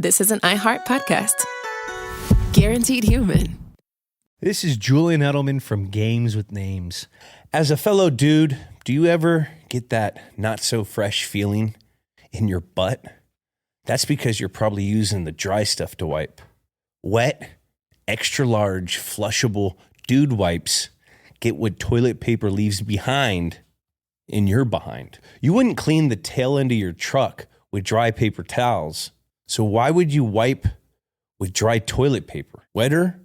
this is an iHeart podcast. Guaranteed human. This is Julian Edelman from Games with Names. As a fellow dude, do you ever get that not-so-fresh feeling in your butt? That's because you're probably using the dry stuff to wipe. Wet, extra-large, flushable dude wipes get what toilet paper leaves behind in your behind. You wouldn't clean the tail end of your truck with dry paper towels, so why would you wipe with dry toilet paper? Wetter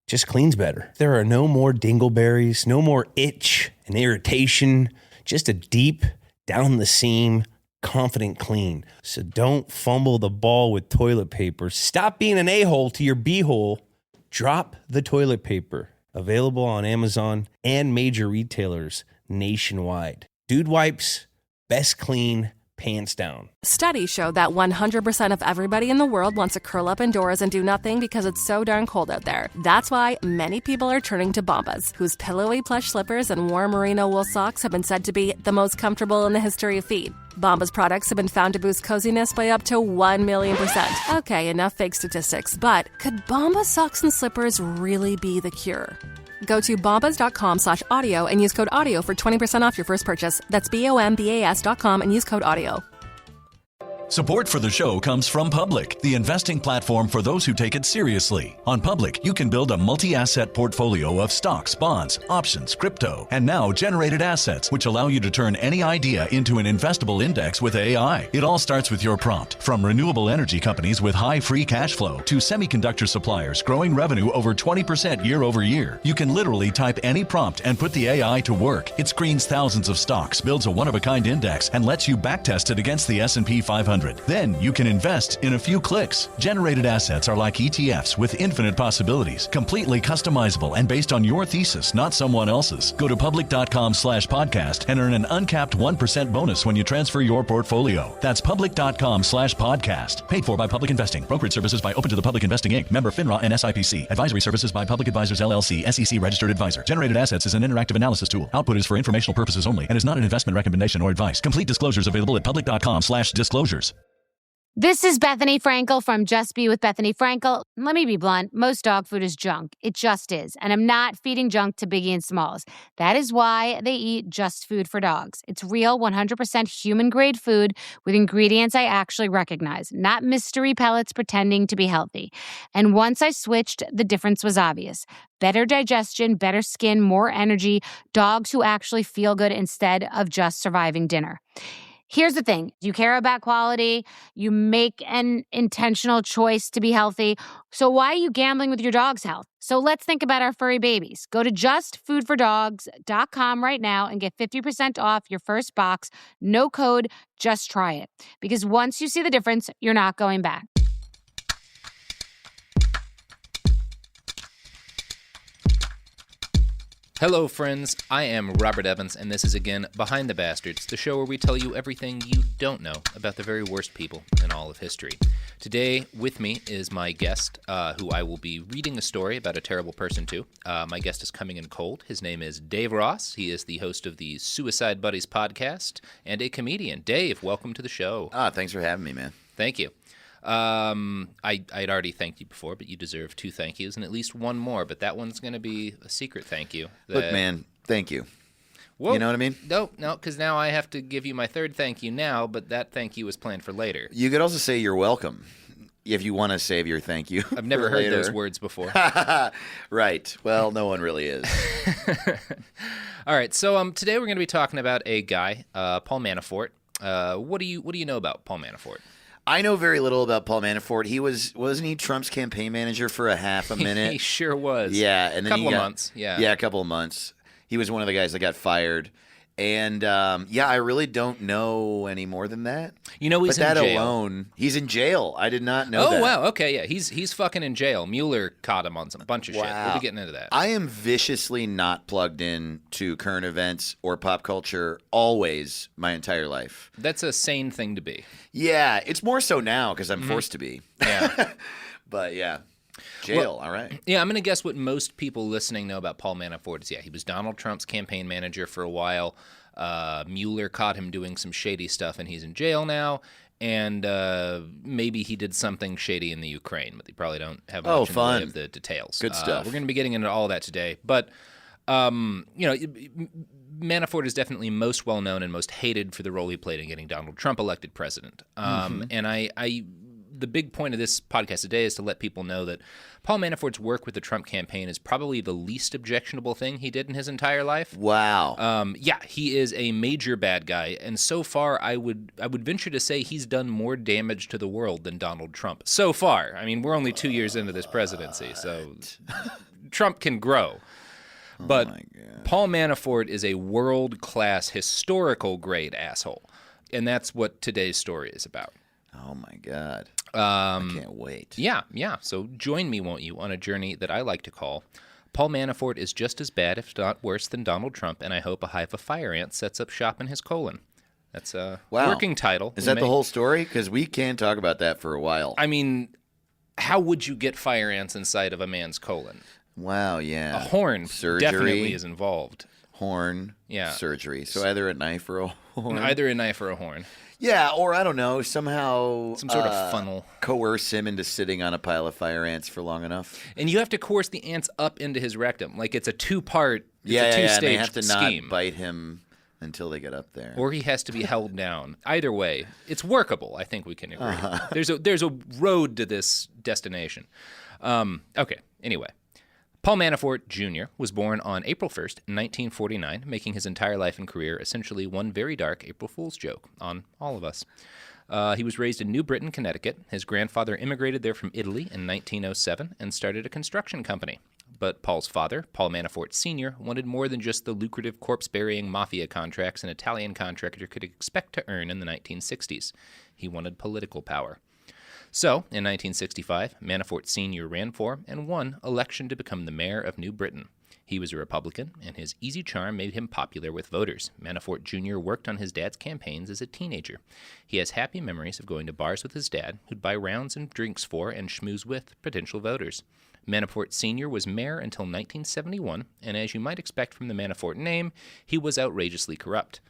just cleans better. There are no more dingleberries, no more itch and irritation, just a deep, down the seam, confident clean. So don't fumble the ball with toilet paper. Stop being an a-hole to your b-hole. Drop the toilet paper. Available on Amazon and major retailers nationwide. Dude wipes, best clean, pants down. Studies show that 100% of everybody in the world wants to curl up indoors and do nothing because it's so darn cold out there. That's why many people are turning to Bombas, whose pillowy plush slippers and warm merino wool socks have been said to be the most comfortable in the history of feet. Bombas products have been found to boost coziness by up to 1,000,000%. Okay, enough fake statistics, but could Bombas socks and slippers really be the cure? Go to bombas.com/audio and use code AUDIO for 20% off your first purchase. That's BOMBAS.com and use code AUDIO. Support for the show comes from Public, the investing platform for those who take it seriously. On Public, you can build a multi-asset portfolio of stocks, bonds, options, crypto, and now generated assets, which allow you to turn any idea into an investable index with AI. It all starts with your prompt. From renewable energy companies with high free cash flow to semiconductor suppliers growing revenue over 20% year over year, you can literally type any prompt and put the AI to work. It screens thousands of stocks, builds a one-of-a-kind index, and lets you backtest it against the S&P 500. Then you can invest in a few clicks. Generated assets are like ETFs with infinite possibilities, completely customizable and based on your thesis, not someone else's. Go to public.com/podcast and earn an uncapped 1% bonus when you transfer your portfolio. That's public.com/podcast. Paid for by Public Investing. Brokerage services by Open to the Public Investing Inc. Member FINRA and SIPC. Advisory services by Public Advisors LLC, SEC registered advisor. Generated assets is an interactive analysis tool. Output is for informational purposes only and is not an investment recommendation or advice. Complete disclosures available at public.com/disclosures. This is Bethany Frankel from Just Be with Bethany Frankel. Let me be blunt. Most dog food is junk. It just is. And I'm not feeding junk to Biggie and Smalls. That is why they eat Just Food for Dogs. It's real, 100% human-grade food with ingredients I actually recognize, not mystery pellets pretending to be healthy. And once I switched, the difference was obvious. Better digestion, better skin, more energy, dogs who actually feel good instead of just surviving dinner. Here's the thing. You care about quality. You make an intentional choice to be healthy. So why are you gambling with your dog's health? So let's think about our furry babies. Go to justfoodfordogs.com right now and get 50% off your first box. No code, just try it. Because once you see the difference, you're not going back. Hello, friends. I am Robert Evans, and this is again Behind the Bastards, the show where we tell you everything you don't know about the very worst people in all of history. Today, with me is my guest, who I will be reading a story about a terrible person to. My guest is coming in cold. His name is Dave Ross. He is the host of the Suicide Buddies podcast and a comedian. Dave, welcome to the show. Thanks for having me, man. Thank you. I'd already thanked you before, but you deserve 2 thank yous and at least one more, but that one's going to be a secret thank you. Look, man, thank you. Whoa. You know what I mean? No, because now I have to give you my 3rd thank you now, but that thank you was planned for later. You could also say you're welcome if you want to save your thank you. I've never heard those words before. Right. Well, no one really is. All right. So today we're going to be talking about a guy, Paul Manafort. What do you know about Paul Manafort? I know very little about Paul Manafort. Wasn't he Trump's campaign manager for a half a minute? He sure was. Yeah, and then couple of months. Yeah, a couple of months. He was one of the guys that got fired. And, I really don't know any more than that. You know he's in jail. But that alone, he's in jail. I did not know that. Oh, wow. Okay, yeah. He's fucking in jail. Mueller caught him on some bunch of shit. We'll be getting into that. I am viciously not plugged in to current events or pop culture always my entire life. That's a sane thing to be. Yeah, it's more so now because I'm forced to be. Yeah. But, yeah. Jail, all right. Yeah, I'm going to guess what most people listening know about Paul Manafort is, he was Donald Trump's campaign manager for a while. Mueller caught him doing some shady stuff, and he's in jail now. And maybe he did something shady in the Ukraine, but they probably don't have much in the way of the details. Good stuff. We're going to be getting into all of that today. But, Manafort is definitely most well-known and most hated for the role he played in getting Donald Trump elected president. And the big point of this podcast today is to let people know that Paul Manafort's work with the Trump campaign is probably the least objectionable thing he did in his entire life. Wow. He is a major bad guy, and so far I would venture to say he's done more damage to the world than Donald Trump. So far. I mean, we're only 2 years into this presidency, so Trump can grow. But Paul Manafort is a world-class, historical-grade asshole, and that's what today's story is about. Oh, my God. I can't wait. Yeah. So join me, won't you, on a journey that I like to call Paul Manafort is just as bad, if not worse, than Donald Trump, and I hope a hive of fire ants sets up shop in his colon. That's a working title. Is that the whole story? Because we can talk about that for a while. I mean, how would you get fire ants inside of a man's colon? Wow, yeah. A horn surgery definitely is involved. Horn, surgery. So either a knife or a horn? Either a knife or a horn. Yeah, or I don't know, somehow some sort of funnel. Coerce him into sitting on a pile of fire ants for long enough. And you have to coerce the ants up into his rectum. Like it's a two-part, two-stage and they have to scheme. Not bite him until they get up there. Or he has to be held down. Either way, it's workable, I think we can agree. There's a road to this destination. Okay, anyway. Paul Manafort, Jr. was born on April 1st, 1949, making his entire life and career essentially one very dark April Fool's joke on all of us. He was raised in New Britain, Connecticut. His grandfather immigrated there from Italy in 1907 and started a construction company. But Paul's father, Paul Manafort Sr., wanted more than just the lucrative corpse-burying mafia contracts an Italian contractor could expect to earn in the 1960s. He wanted political power. So, in 1965, Manafort Sr. ran for and won election to become the mayor of New Britain. He was a Republican, and his easy charm made him popular with voters. Manafort Jr. worked on his dad's campaigns as a teenager. He has happy memories of going to bars with his dad, who'd buy rounds and drinks for and schmooze with potential voters. Manafort Sr. was mayor until 1971, and as you might expect from the Manafort name, he was outrageously corrupt.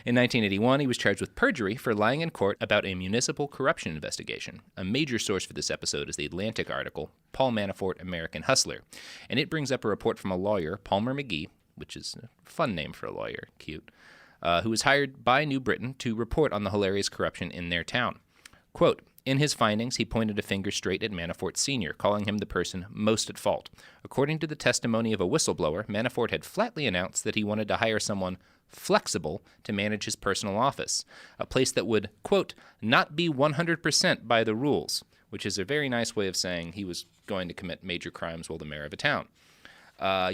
In 1981, he was charged with perjury for lying in court about a municipal corruption investigation. A major source for this episode is the Atlantic article, Paul Manafort, American Hustler, and it brings up a report from a lawyer, Palmer McGee, which is a fun name for a lawyer, cute, who was hired by New Britain to report on the hilarious corruption in their town. Quote, in his findings, he pointed a finger straight at Manafort Sr., calling him the person most at fault. According to the testimony of a whistleblower, Manafort had flatly announced that he wanted to hire someone flexible to manage his personal office, a place that would, quote, not be 100% by the rules, which is a very nice way of saying he was going to commit major crimes while the mayor of a town.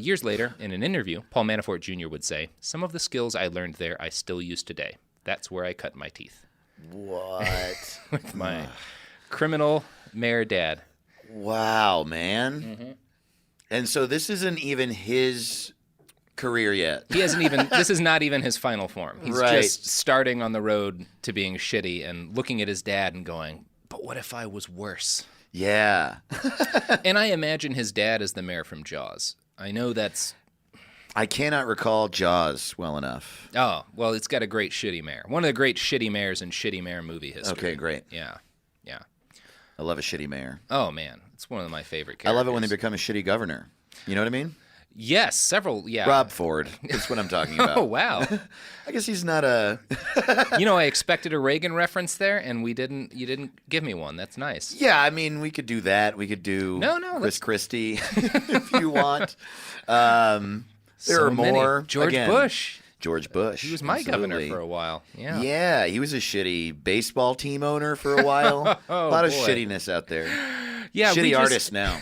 Years later, in an interview, Paul Manafort Jr. would say, some of the skills I learned there I still use today. That's where I cut my teeth. What? With my criminal mayor dad. Wow, man. Mm-hmm. And so this isn't even his career yet. He hasn't even, this is not even his final form. He's just starting on the road to being shitty and looking at his dad and going, but what if I was worse? Yeah. And I imagine his dad is the mayor from Jaws. I know that's... I cannot recall Jaws well enough. Oh, well, it's got a great shitty mayor. One of the great shitty mayors in shitty mayor movie history. Okay, great. Yeah. I love a shitty mayor. Oh, man. It's one of my favorite characters. I love it when they become a shitty governor. You know what I mean? Yes, several, yeah. Rob Ford. That's what I'm talking about. Oh, wow. I guess he's not a... I expected a Reagan reference there, and you didn't give me one. That's nice. Yeah, I mean, we could do that. We could do Chris Christie if you want. There are more. George Bush. George Bush. He was my governor for a while. Yeah. Yeah, he was a shitty baseball team owner for a while. A lot of shittiness out there. Yeah, shitty artist now.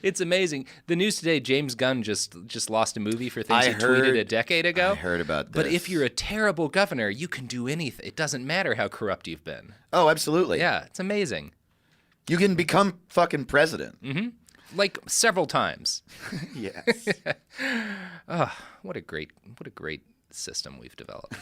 It's amazing. The news today, James Gunn just lost a movie for things he tweeted a decade ago. I heard about this. But if you're a terrible governor, you can do anything. It doesn't matter how corrupt you've been. Oh, absolutely. Yeah, it's amazing. You can become fucking president. Mm-hmm. Like several times. Yes. Oh, what a great system we've developed.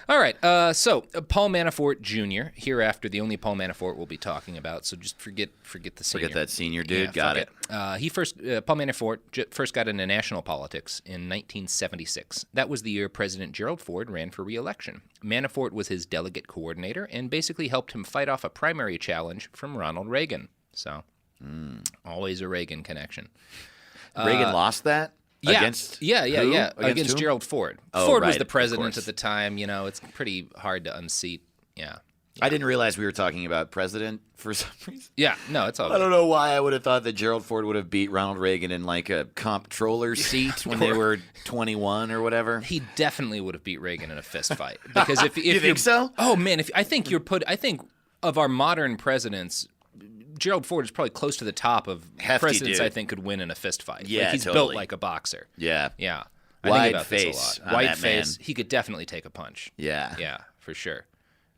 All right, so Paul Manafort Jr., hereafter the only Paul Manafort we'll be talking about, so just forget the senior. Forget that senior dude, Yeah, got it. Paul Manafort first got into national politics in 1976. That was the year President Gerald Ford ran for re-election. Manafort was his delegate coordinator and basically helped him fight off a primary challenge from Ronald Reagan. So, always a Reagan connection. Reagan lost that? Yeah, Against Against who? Gerald Ford. Oh, Ford was right, the of president course. at the time. You know, it's pretty hard to unseat. Yeah. I didn't realize we were talking about president for some reason. Yeah, no, it's all I good. don't know why I would have thought that Gerald Ford would have beat Ronald Reagan in like a comptroller seat when they were 21 or whatever. He definitely would have beat Reagan in a fist fight. Because if You think so? Oh man, I think of our modern presidents, Gerald Ford is probably close to the top of Hefty presidents dude. I think could win in a fist fight. Yeah, like he's totally. built like a boxer. Yeah. Yeah. I Wide think about face this a lot. on White that face. man. He could definitely take a punch. Yeah. Yeah, for sure.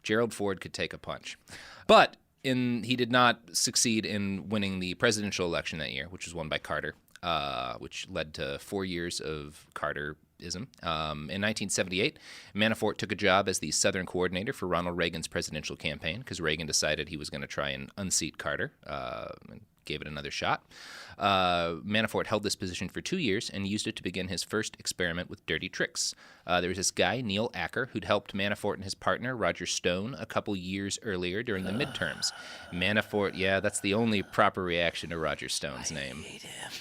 Gerald Ford could take a punch. But he did not succeed in winning the presidential election that year, which was won by Carter, which led to 4 years of Carterism. In 1978, Manafort took a job as the Southern coordinator for Ronald Reagan's presidential campaign because Reagan decided he was going to try and unseat Carter and gave it another shot. Manafort held this position for 2 years and used it to begin his first experiment with dirty tricks. There was this guy, Neil Acker, who'd helped Manafort and his partner, Roger Stone, a couple years earlier during the midterms. Manafort, yeah, that's the only proper reaction to Roger Stone's name. I hate him.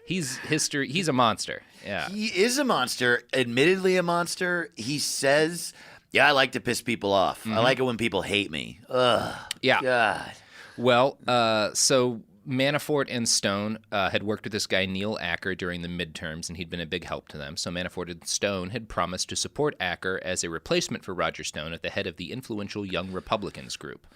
He's history. He's a monster. Yeah. He is a monster, admittedly a monster. He says, yeah, I like to piss people off. I like it when people hate me. Ugh. Yeah. God. Well, so Manafort and Stone had worked with this guy, Neil Acker, during the midterms, and he'd been a big help to them. So Manafort and Stone had promised to support Acker as a replacement for Roger Stone at the head of the influential Young Republicans group.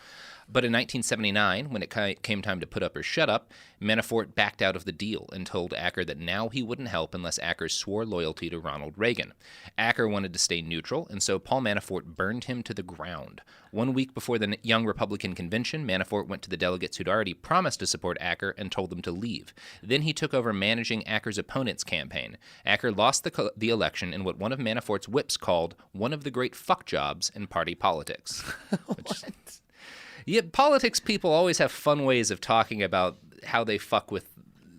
But in 1979, when it came time to put up or shut up, Manafort backed out of the deal and told Acker that now he wouldn't help unless Acker swore loyalty to Ronald Reagan. Acker wanted to stay neutral, and so Paul Manafort burned him to the ground. 1 week before the Young Republican Convention, Manafort went to the delegates who'd already promised to support Acker and told them to leave. Then he took over managing Acker's opponent's campaign. Acker lost the election in what one of Manafort's whips called one of the great fuck jobs in party politics. Yeah, politics people always have fun ways of talking about how they fuck with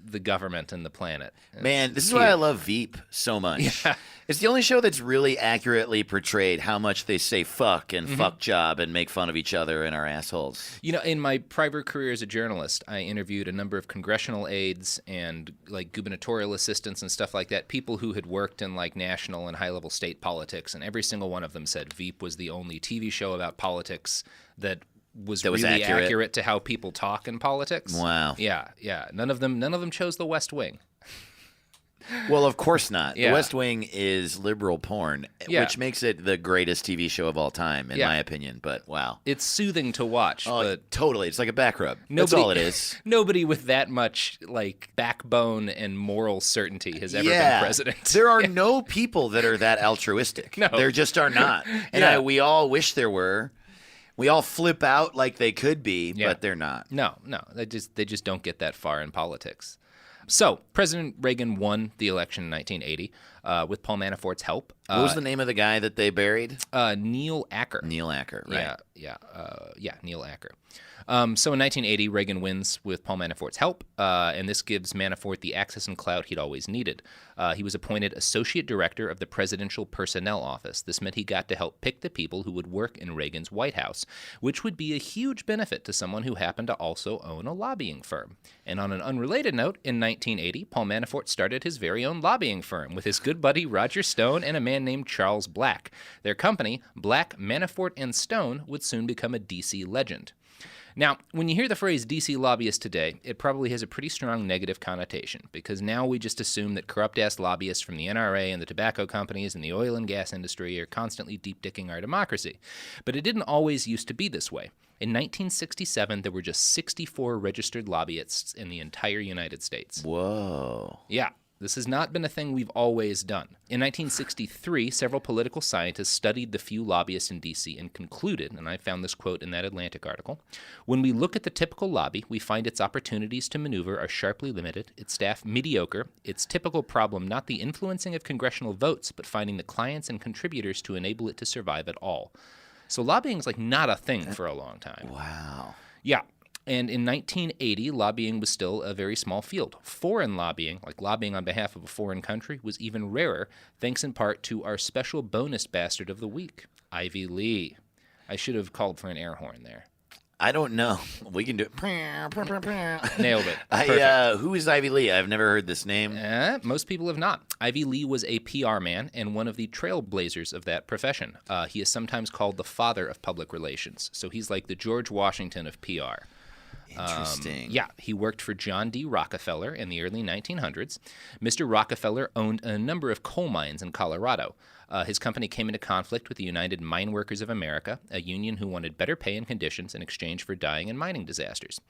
the government and the planet. Man, this is why I love Veep so much. Yeah. It's the only show that's really accurately portrayed how much they say fuck and fuck job and make fun of each other and our assholes. You know, in my private career as a journalist, I interviewed a number of congressional aides and like gubernatorial assistants and stuff like that, people who had worked in like national and high-level state politics, and every single one of them said Veep was the only TV show about politics that was really accurate to how people talk in politics. Wow. Yeah. None of them chose the West Wing. Well, of course not. Yeah. The West Wing is liberal porn, which makes it the greatest TV show of all time, in my opinion. But wow. It's soothing to watch. Oh, but totally. It's like a back rub. That's all it is. Nobody with that much like backbone and moral certainty has ever been president. There are no people that are that altruistic. No. There just are not. And we all wish there were. We all flip out like they could be, but they're not. No, they just don't get that far in politics. So President Reagan won the election in 1980 with Paul Manafort's help. What was the name of the guy that they buried? Neil Acker. Neil Acker, right? Yeah, Neil Acker. So in 1980, Reagan wins with Paul Manafort's help, and this gives Manafort the access and clout he'd always needed. He was appointed Associate Director of the Presidential Personnel Office. This meant he got to help pick the people who would work in Reagan's White House, which would be a huge benefit to someone who happened to also own a lobbying firm. And on an unrelated note, in 1980, Paul Manafort started his very own lobbying firm with his good buddy Roger Stone and a man named Charles Black. Their company, Black, Manafort, and Stone, would soon become a D.C. legend. Now, when you hear the phrase DC lobbyist today, it probably has a pretty strong negative connotation, because now we just assume that corrupt-ass lobbyists from the NRA and the tobacco companies and the oil and gas industry are constantly deep-dicking our democracy. But it didn't always used to be this way. In 1967, there were just 64 registered lobbyists in the entire United States. Whoa. Yeah. This has not been a thing we've always done. In 1963, several political scientists studied the few lobbyists in D.C. and concluded, and I found this quote in that Atlantic article, "When we look at the typical lobby, we find its opportunities to maneuver are sharply limited, its staff mediocre, its typical problem not the influencing of congressional votes, but finding the clients and contributors to enable it to survive at all." So lobbying is like not a thing for a long time. Wow. Yeah. And in 1980, lobbying was still a very small field. Foreign lobbying, like lobbying on behalf of a foreign country, was even rarer, thanks in part to our special bonus bastard of the week, Ivy Lee. I should have called for an air horn there. I don't know. We can do it. Nailed it. Who is Ivy Lee? I've never heard this name. Most people have not. Ivy Lee was a PR man and one of the trailblazers of that profession. He is sometimes called the father of public relations. So he's like the George Washington of PR. Interesting. Yeah, he worked for John D. Rockefeller in the early 1900s. Mr. Rockefeller owned a number of coal mines in Colorado. His company came into conflict with the United Mine Workers of America, a union who wanted better pay and conditions in exchange for dying in mining disasters.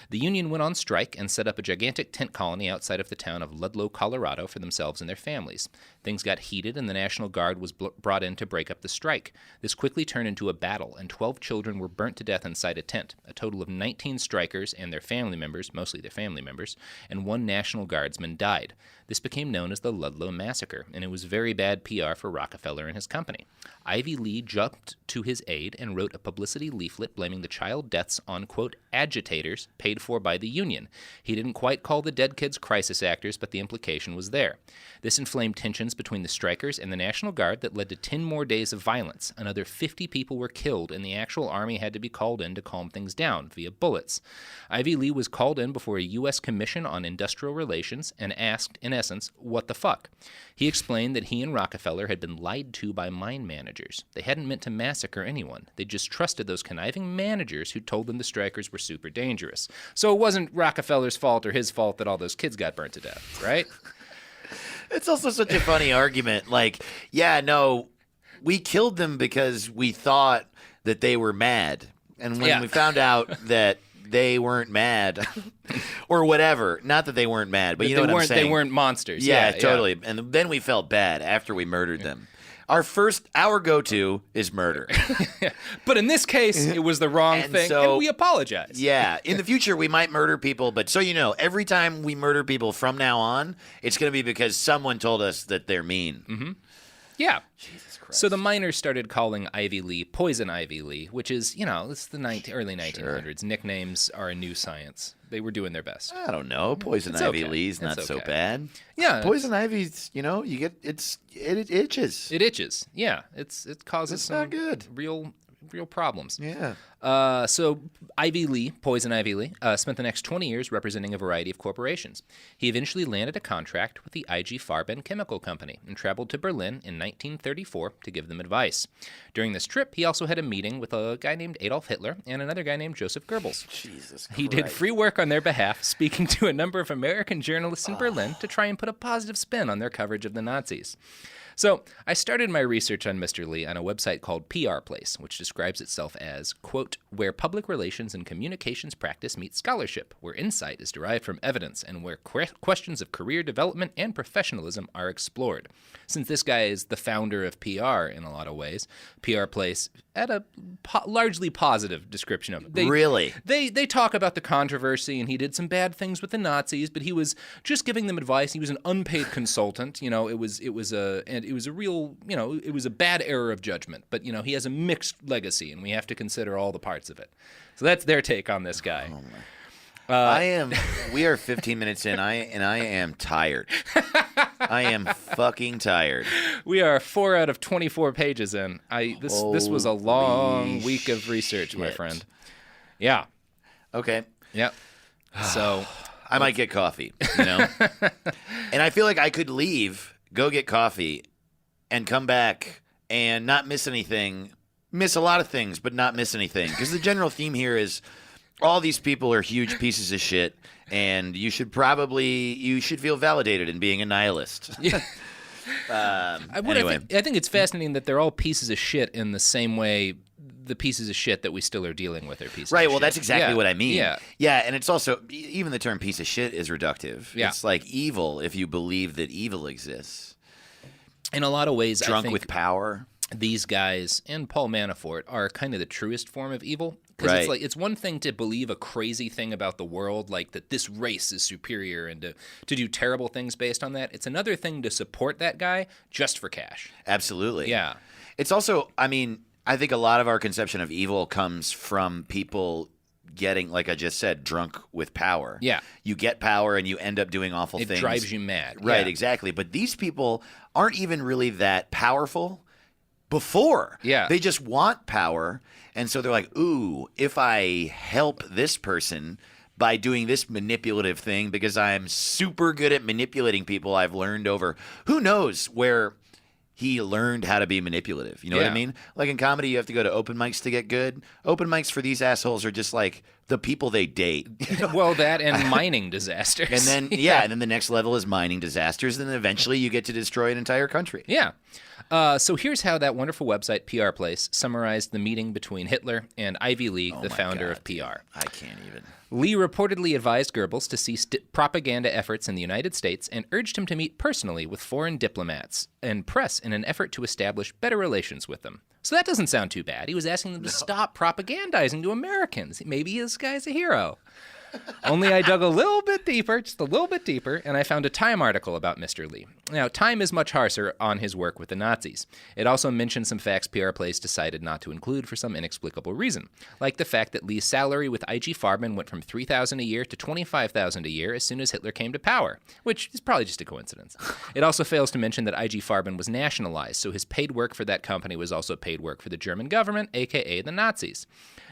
The union went on strike and set up a gigantic tent colony outside of the town of Ludlow, Colorado, for themselves and their families. Things got heated, and the National Guard was brought in to break up the strike. This quickly turned into a battle, and 12 children were burnt to death inside a tent. A total of 19 strikers and their family members, mostly their family members, and 1 National Guardsman died. This became known as the Ludlow Massacre, and it was very bad PR for Rockefeller and his company. Ivy Lee jumped to his aid and wrote a publicity leaflet blaming the child deaths on, quote, agitators paid for by the union. He didn't quite call the dead kids crisis actors, but the implication was there. This inflamed tensions between the strikers and the National Guard that led to 10 more days of violence. Another 50 people were killed, and the actual army had to be called in to calm things down via bullets. Ivy Lee was called in before a U.S. Commission on Industrial Relations and asked, in essence, what the fuck? He explained that he and Rockefeller had been lied to by mine managers. They hadn't meant to massacre anyone. They just trusted those conniving managers who told them the strikers were super dangerous. So it wasn't Rockefeller's fault or his fault that all those kids got burnt to death, right? It's also such a funny argument. Like, yeah, no, we killed them because we thought that they were mad. And when we found out that they weren't mad or whatever, not that they weren't mad, but you know what I'm saying? They weren't monsters. Yeah, totally. And then we felt bad after we murdered them. Our go-to is murder. But in this case, it was the wrong thing, and we apologize. Yeah. In the future, we might murder people, but so you know, every time we murder people from now on, it's going to be because someone told us that they're mean. Mm-hmm. Yeah. Jesus Christ. So the miners started calling Ivy Lee Poison Ivy Lee, which is, you know, it's the early 1900s. Sure. Nicknames are a new science. They were doing their best. I don't know. Poison Ivy Lee's not so bad. Yeah. Poison Ivy's, you know, it itches. It itches. Yeah. It causes it's some not good. real problems. Yeah. So Ivy Lee, Poison Ivy Lee, spent the next 20 years representing a variety of corporations. He eventually landed a contract with the IG Farben Chemical Company and traveled to Berlin in 1934 to give them advice. During this trip, he also had a meeting with a guy named Adolf Hitler and another guy named Joseph Goebbels. Jesus Christ. He did free work on their behalf, speaking to a number of American journalists in Berlin to try and put a positive spin on their coverage of the Nazis. So I started my research on Mr. Lee on a website called PR Place, which describes itself as, quote, where public relations and communications practice meet scholarship, where insight is derived from evidence, and where questions of career development and professionalism are explored. Since this guy is the founder of PR in a lot of ways, PR Place had a largely positive description of it. Really? They talk about the controversy, and he did some bad things with the Nazis, but he was just giving them advice. He was an unpaid consultant. You know, it was a real, you know, it was a bad error of judgment. But, you know, he has a mixed legacy, and we have to consider all the parts of it. So that's their take on this guy. Oh we are 15 minutes in, and I am tired. I am fucking tired. We are 4 out of 24 pages in. This was a long week of research, my friend. Yeah. Okay. Yeah. So I might get coffee, you know? And I feel like I could leave, go get coffee, and come back and not miss anything. Miss a lot of things, but not miss anything. Because the general theme here is all these people are huge pieces of shit, and you should feel validated in being a nihilist. Yeah. Anyway. I think it's fascinating that they're all pieces of shit in the same way the pieces of shit that we still are dealing with are pieces of Right, shit. well, that's exactly what I mean. Yeah. Yeah, and it's also, even the term piece of shit is reductive. Yeah. It's like evil if you believe that evil exists. In a lot of ways, I Drunk think with power. these guys and Paul Manafort are kind of the truest form of evil. Because Right. it's like, it's one thing to believe a crazy thing about the world, like that this race is superior, and to do terrible things based on that. It's another thing to support that guy just for cash. Absolutely. Yeah. It's also, I mean, I think a lot of our conception of evil comes from people getting, like I just said, drunk with power. Yeah. You get power and you end up doing awful It things. drives you mad. Right, Yeah. exactly. But these people aren't even really that powerful before. Yeah. They just want power. And so they're like, ooh, if I help this person by doing this manipulative thing because I'm super good at manipulating people, I've learned over who knows where he learned how to be manipulative. You know what I Yeah. mean? Like in comedy, you have to go to open mics to get good. Open mics for these assholes are just like the people they date. Well, that and mining disasters. And then, and then the next level is mining disasters. And then eventually you get to destroy an entire country. Yeah. So here's how that wonderful website, PR Place, summarized the meeting between Hitler and Ivy League, the my founder God, of PR. I can't even. Lee reportedly advised Goebbels to cease propaganda efforts in the United States and urged him to meet personally with foreign diplomats and press in an effort to establish better relations with them. So that doesn't sound too bad. He was asking them to stop propagandizing to Americans. Maybe this guy's a hero. Only I dug a little bit deeper, just a little bit deeper, and I found a Time article about Mr. Lee. Now, Time is much harsher on his work with the Nazis. It also mentioned some facts PR Place decided not to include for some inexplicable reason, like the fact that Lee's salary with IG Farben went from $3,000 a year to $25,000 a year as soon as Hitler came to power, which is probably just a coincidence. It also fails to mention that IG Farben was nationalized, so his paid work for that company was also paid work for the German government, aka the Nazis.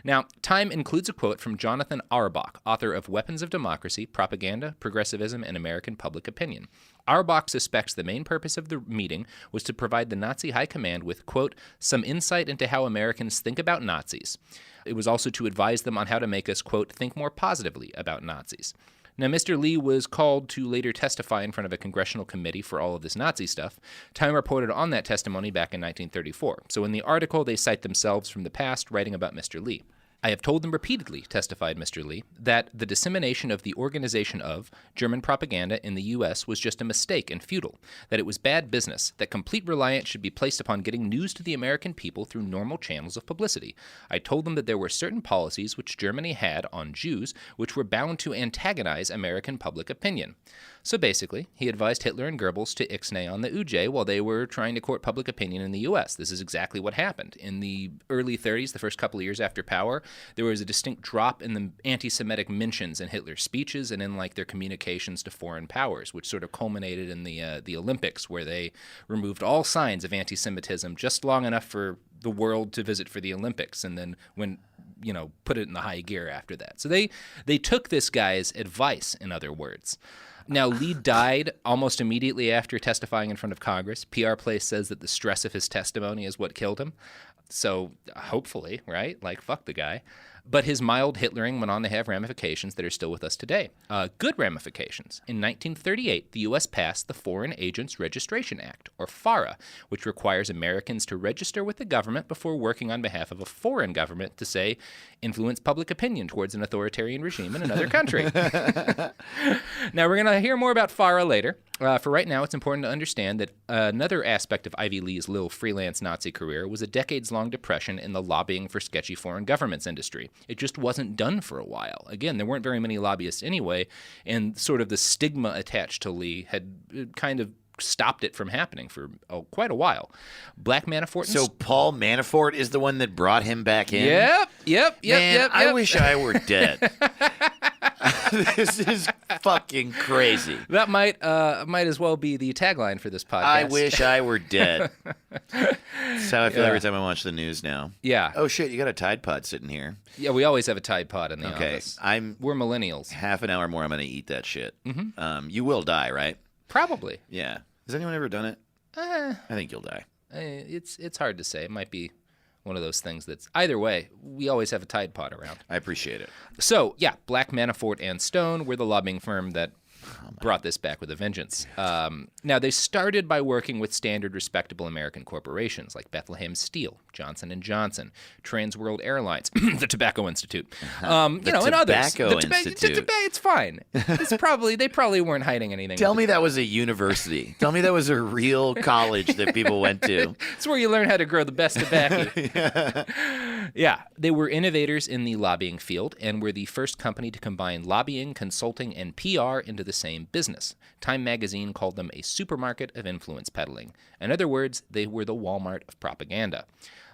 Now, Time includes a quote from Jonathan Auerbach, author of Weapons of Democracy, Propaganda, Progressivism, and American Public Opinion. Auerbach suspects the main purpose of the meeting was to provide the Nazi high command with, quote, some insight into how Americans think about Nazis. It was also to advise them on how to make us, quote, think more positively about Nazis. Now, Mr. Lee was called to later testify in front of a congressional committee for all of this Nazi stuff. Time reported on that testimony back in 1934. So in the article, they cite themselves from the past, writing about Mr. Lee. I have told them repeatedly, testified Mr. Lee, that the dissemination of the organization of German propaganda in the U.S. was just a mistake and futile, that it was bad business, that complete reliance should be placed upon getting news to the American people through normal channels of publicity. I told them that there were certain policies which Germany had on Jews which were bound to antagonize American public opinion. So basically, he advised Hitler and Goebbels to ixnay on the UJ while they were trying to court public opinion in the U.S. This is exactly what happened. In the early 30s, the first couple of years after power, there was a distinct drop in the anti-Semitic mentions in Hitler's speeches and in like their communications to foreign powers, which sort of culminated in the Olympics, where they removed all signs of anti-Semitism just long enough for the world to visit for the Olympics, and then put it in the high gear after that. So they took this guy's advice, in other words. Now, Lee died almost immediately after testifying in front of Congress. PR Place says that the stress of his testimony is what killed him. So hopefully, right? Like, fuck the guy. But his mild Hitlering went on to have ramifications that are still with us today. Good ramifications. In 1938, the U.S. passed the Foreign Agents Registration Act, or FARA, which requires Americans to register with the government before working on behalf of a foreign government to, say, influence public opinion towards an authoritarian regime in another country. Now, we're going to hear more about FARA later. For right now, it's important to understand that another aspect of Ivy Lee's little freelance Nazi career was a decades-long depression in the lobbying for sketchy foreign governments industry. It just wasn't done for a while. Again, there weren't very many lobbyists anyway, and sort of the stigma attached to Lee had kind of stopped it from happening for quite a while. Black Manafort. So Paul Manafort is the one that brought him back in? Yep. Man, I wish I were dead. This is fucking crazy. That might as well be the tagline for this podcast. I wish I were dead. That's how I feel every time I watch the news now. Yeah. Oh, shit, you got a Tide Pod sitting here. Yeah, we always have a Tide Pod in the office. We're millennials. Half an hour more, I'm going to eat that shit. Mm-hmm. You will die, right? Probably. Yeah. Has anyone ever done it? I think you'll die. It's hard to say. It might be one of those things that's either way. We always have a Tide Pod around. I appreciate it. So, yeah, Black Manafort and Stone were the lobbying firm that brought this back with a vengeance. Now, they started by working with standard, respectable American corporations like Bethlehem Steel, Johnson & Johnson, Trans World Airlines, the Tobacco Institute, and others. Tobacco Institute. It's fine. They probably weren't hiding anything. Tell me that was a university. Tell me that was a real college that people went to. It's where you learn how to grow the best tobacco. Yeah, they were innovators in the lobbying field and were the first company to combine lobbying, consulting, and PR into the same business. Time magazine called them a supermarket of influence peddling. In other words, they were the Walmart of propaganda.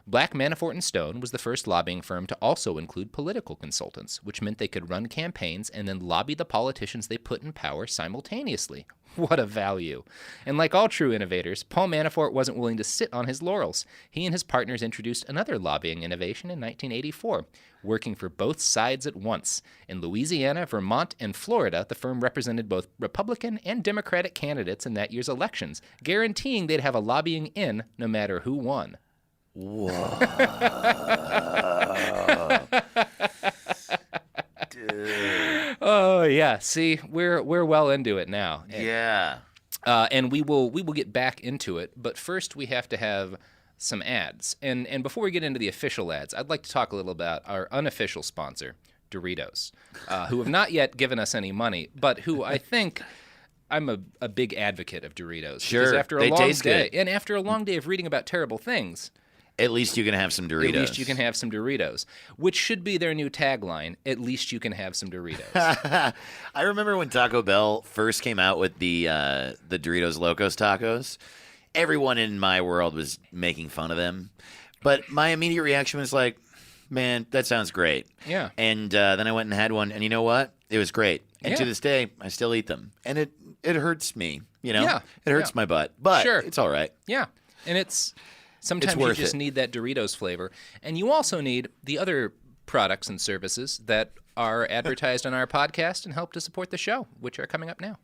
Black, Manafort, and Stone was the first lobbying firm to also include political consultants, which meant they could run campaigns and then lobby the politicians they put in power simultaneously. What a value. And like all true innovators, Paul Manafort wasn't willing to sit on his laurels. He and his partners introduced another lobbying innovation in 1984, working for both sides at once. In Louisiana, Vermont, and Florida, the firm represented both Republican and Democratic candidates in that year's elections, guaranteeing they'd have a lobbying in no matter who won. Whoa. Dude. Oh yeah, see, we're well into it now. Yeah. And we will get back into it, but first we have to have some ads. And before we get into the official ads, I'd like to talk a little about our unofficial sponsor, Doritos, who have not yet given us any money, but who I think I'm a big advocate of Doritos. Sure, because after a they long taste day, good. and after a long day of reading about terrible things, At least you can have some Doritos. at least you can have some Doritos, which should be their new tagline, at least you can have some Doritos. I remember when Taco Bell first came out with the Doritos Locos Tacos. Everyone in my world was making fun of them. But my immediate reaction was like, man, that sounds great. Yeah. And then I went and had one, and you know what? It was great. And Yeah. to this day, I still eat them. And it hurts me, you know? Yeah. It hurts Yeah. my butt. But Sure. it's all right. Yeah, and sometimes you worth just it. need that Doritos flavor. And you also need the other products and services that are advertised on our podcast and help to support the show, which are coming up now.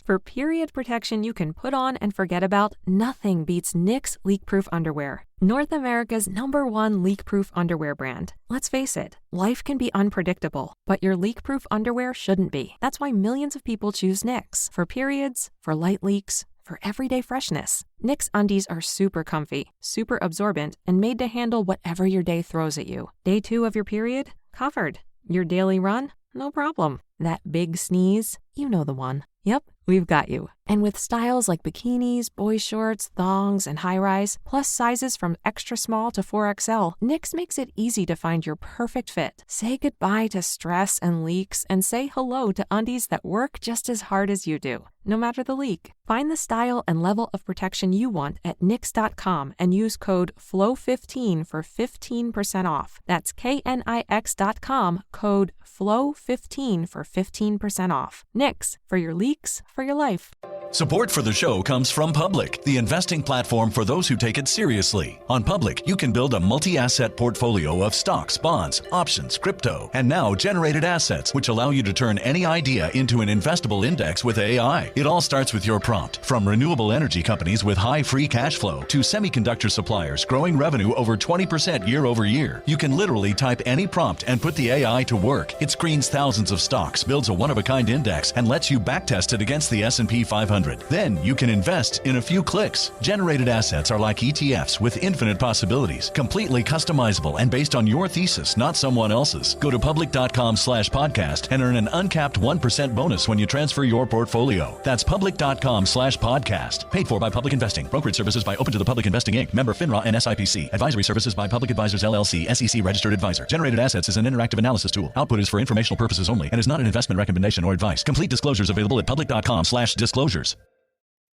For period protection you can put on and forget about, nothing beats Knix leak-proof underwear. North America's #1 leak-proof underwear brand. Let's face it, life can be unpredictable, but your leak-proof underwear shouldn't be. That's why millions of people choose Knix. For periods, for light leaks, for everyday freshness. Knix undies are super comfy, super absorbent, and made to handle whatever your day throws at you. Day 2 of your period? Covered. Your daily run? No problem. That big sneeze? You know the one. Yep, we've got you. And with styles like bikinis, boy shorts, thongs, and high-rise, plus sizes from extra small to 4XL, Knix makes it easy to find your perfect fit. Say goodbye to stress and leaks, and say hello to undies that work just as hard as you do, no matter the leak. Find the style and level of protection you want at Knix.com and use code FLOW15 for 15% off. That's KNIX.com, code FLOW15 for 15% off. Knix, for your leaks, for your life. Support for the show comes from Public, the investing platform for those who take it seriously. On Public, you can build a multi-asset portfolio of stocks, bonds, options, crypto, and now generated assets, which allow you to turn any idea into an investable index with AI. It all starts with your prompt. From renewable energy companies with high free cash flow to semiconductor suppliers growing revenue over 20% year over year, you can literally type any prompt and put the AI to work. It screens thousands of stocks, builds a one-of-a-kind index, and lets you backtest it against the S&P 500. Then you can invest in a few clicks. Generated assets are like ETFs with infinite possibilities, completely customizable and based on your thesis, not someone else's. Go to public.com/podcast and earn an uncapped 1% bonus when you transfer your portfolio. That's public.com/podcast. Paid for by Public Investing. Brokerage services by Open to the Public Investing Inc. Member FINRA and SIPC. Advisory services by Public Advisors LLC, SEC registered advisor. Generated assets is an interactive analysis tool. Output is for informational purposes only and is not an investment recommendation or advice. Complete disclosures available at public.com/disclosures.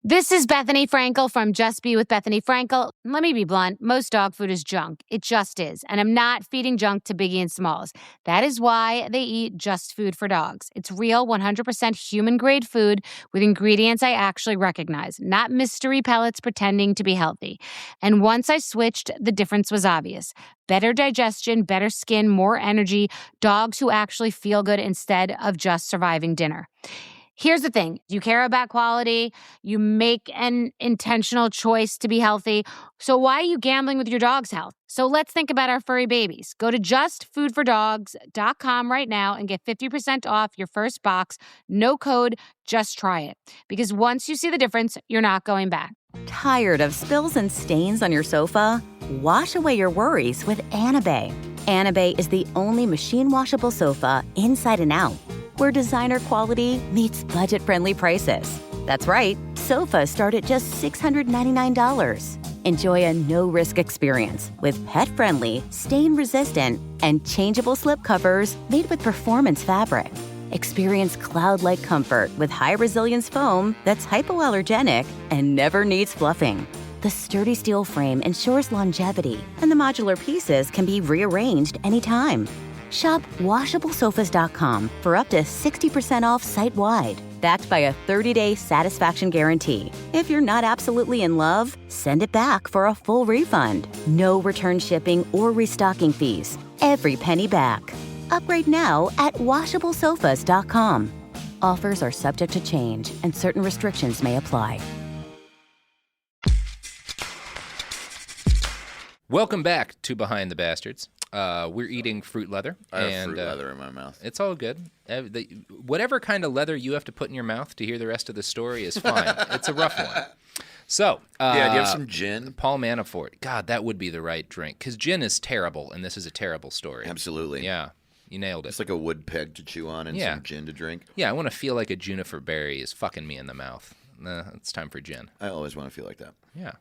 This is Bethany Frankel from Just Be with Bethany Frankel. Let me be blunt. Most dog food is junk. It just is. And I'm not feeding junk to Biggie and Smalls. That is why they eat Just Food for Dogs. It's real, 100% human-grade food with ingredients I actually recognize, not mystery pellets pretending to be healthy. And once I switched, the difference was obvious. Better digestion, better skin, more energy, dogs who actually feel good instead of just surviving dinner. Here's the thing. You care about quality. You make an intentional choice to be healthy. So why are you gambling with your dog's health? So let's think about our furry babies. Go to justfoodfordogs.com right now and get 50% off your first box. No code, just try it. Because once you see the difference, you're not going back. Tired of spills and stains on your sofa? Wash away your worries with Anabay. Anabay is the only machine washable sofa inside and out, where designer quality meets budget-friendly prices. That's right, sofas start at just $699. Enjoy a no-risk experience with pet-friendly, stain-resistant, and changeable slip covers made with performance fabric. Experience cloud-like comfort with high-resilience foam that's hypoallergenic and never needs fluffing. The sturdy steel frame ensures longevity, and the modular pieces can be rearranged anytime. Shop washablesofas.com for up to 60% off site-wide, backed by a 30-day satisfaction guarantee. If you're not absolutely in love, send it back for a full refund. No return shipping or restocking fees. Every penny back. Upgrade now at washablesofas.com. Offers are subject to change, and certain restrictions may apply. Welcome back to Behind the Bastards. We're eating fruit leather. I have fruit leather in my mouth. It's all good. Whatever kind of leather you have to put in your mouth to hear the rest of the story is fine. It's a rough one. So, do you have some gin? Paul Manafort. God, that would be the right drink. Because gin is terrible, and this is a terrible story. Absolutely. Yeah, you nailed it. It's like a wood peg to chew on and some gin to drink. Yeah, I want to feel like a juniper berry is fucking me in the mouth. It's time for gin. I always want to feel like that. Yeah.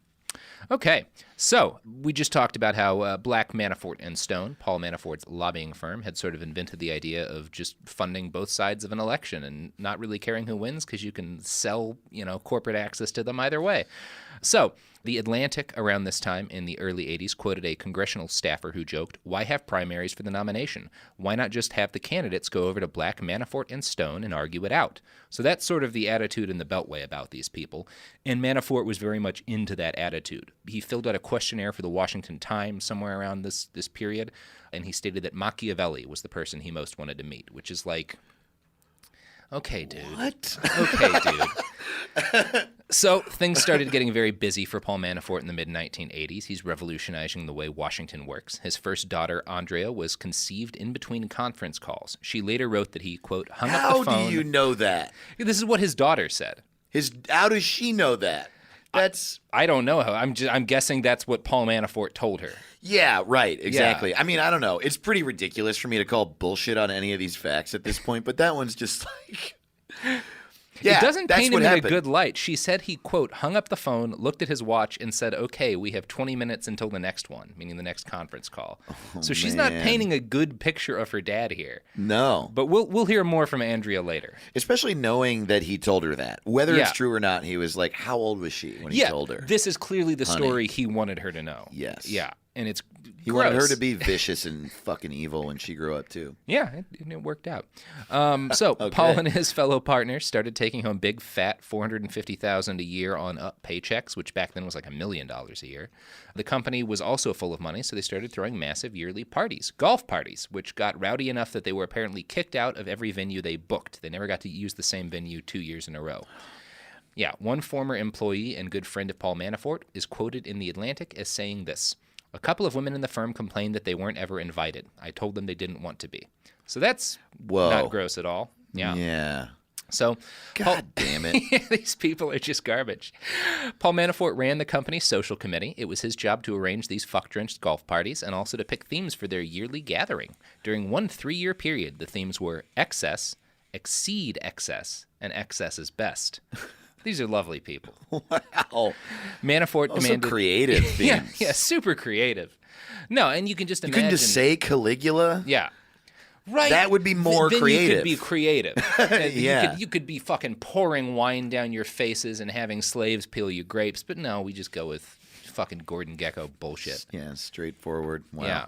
Okay, so we just talked about how Black Manafort and Stone, Paul Manafort's lobbying firm, had sort of invented the idea of just funding both sides of an election and not really caring who wins because you can sell, corporate access to them either way. So The Atlantic around this time in the early 80s quoted a congressional staffer who joked, "Why have primaries for the nomination? Why not just have the candidates go over to Black, Manafort, and Stone and argue it out?" So that's sort of the attitude in the Beltway about these people. And Manafort was very much into that attitude. He filled out a questionnaire for the Washington Times somewhere around this period, and he stated that Machiavelli was the person he most wanted to meet, which is like, okay, dude. What? Okay, dude. So things started getting very busy for Paul Manafort in the mid-1980s. He's revolutionizing the way Washington works. His first daughter, Andrea, was conceived in between conference calls. She later wrote that he, quote, hung up the phone. How do you know that? This is what his daughter said. How does she know that? I don't know how. I'm guessing that's what Paul Manafort told her. Yeah, right, exactly. Yeah. I mean, I don't know. It's pretty ridiculous for me to call bullshit on any of these facts at this point, but that one's just like... Yeah, it doesn't that's paint what him in happened. a good light. She said he, quote, hung up the phone, looked at his watch, and said, okay, we have 20 minutes until the next one, meaning the next conference call. So she's not painting a good picture of her dad here. No. But we'll hear more from Andrea later. Especially knowing that he told her that. Whether it's true or not, he was like, how old was she when he told her? This is clearly the story he wanted her to know. Yes. Yeah, and it's He gross. wanted her to be vicious and fucking evil when she grew up, too. Yeah, it worked out. So Okay. Paul and his fellow partners started taking home big, fat $450,000 a year on up paychecks, which back then was like $1 million a year. The company was also full of money, so they started throwing massive yearly parties, golf parties, which got rowdy enough that they were apparently kicked out of every venue they booked. They never got to use the same venue 2 years in a row. Yeah, one former employee and good friend of Paul Manafort is quoted in The Atlantic as saying this: "A couple of women in the firm complained that they weren't ever invited. I told them they didn't want to be." So that's not gross at all. Yeah. Yeah. So, God damn it. These people are just garbage. Paul Manafort ran the company's social committee. It was his job to arrange these fuck-drenched golf parties and also to pick themes for their yearly gathering. During one 3-year period, the themes were excess, exceed excess, and excess is best. These are lovely people. Wow. Manafort Also demanded creative themes. Yeah, super creative. No, and you can just You imagine. couldn't just say Caligula? Yeah. Right. That would be more then creative. You could be creative. Yeah. You could be fucking pouring wine down your faces and having slaves peel you grapes, but no, we just go with fucking Gordon Gekko bullshit. Yeah, straightforward. Wow. Yeah.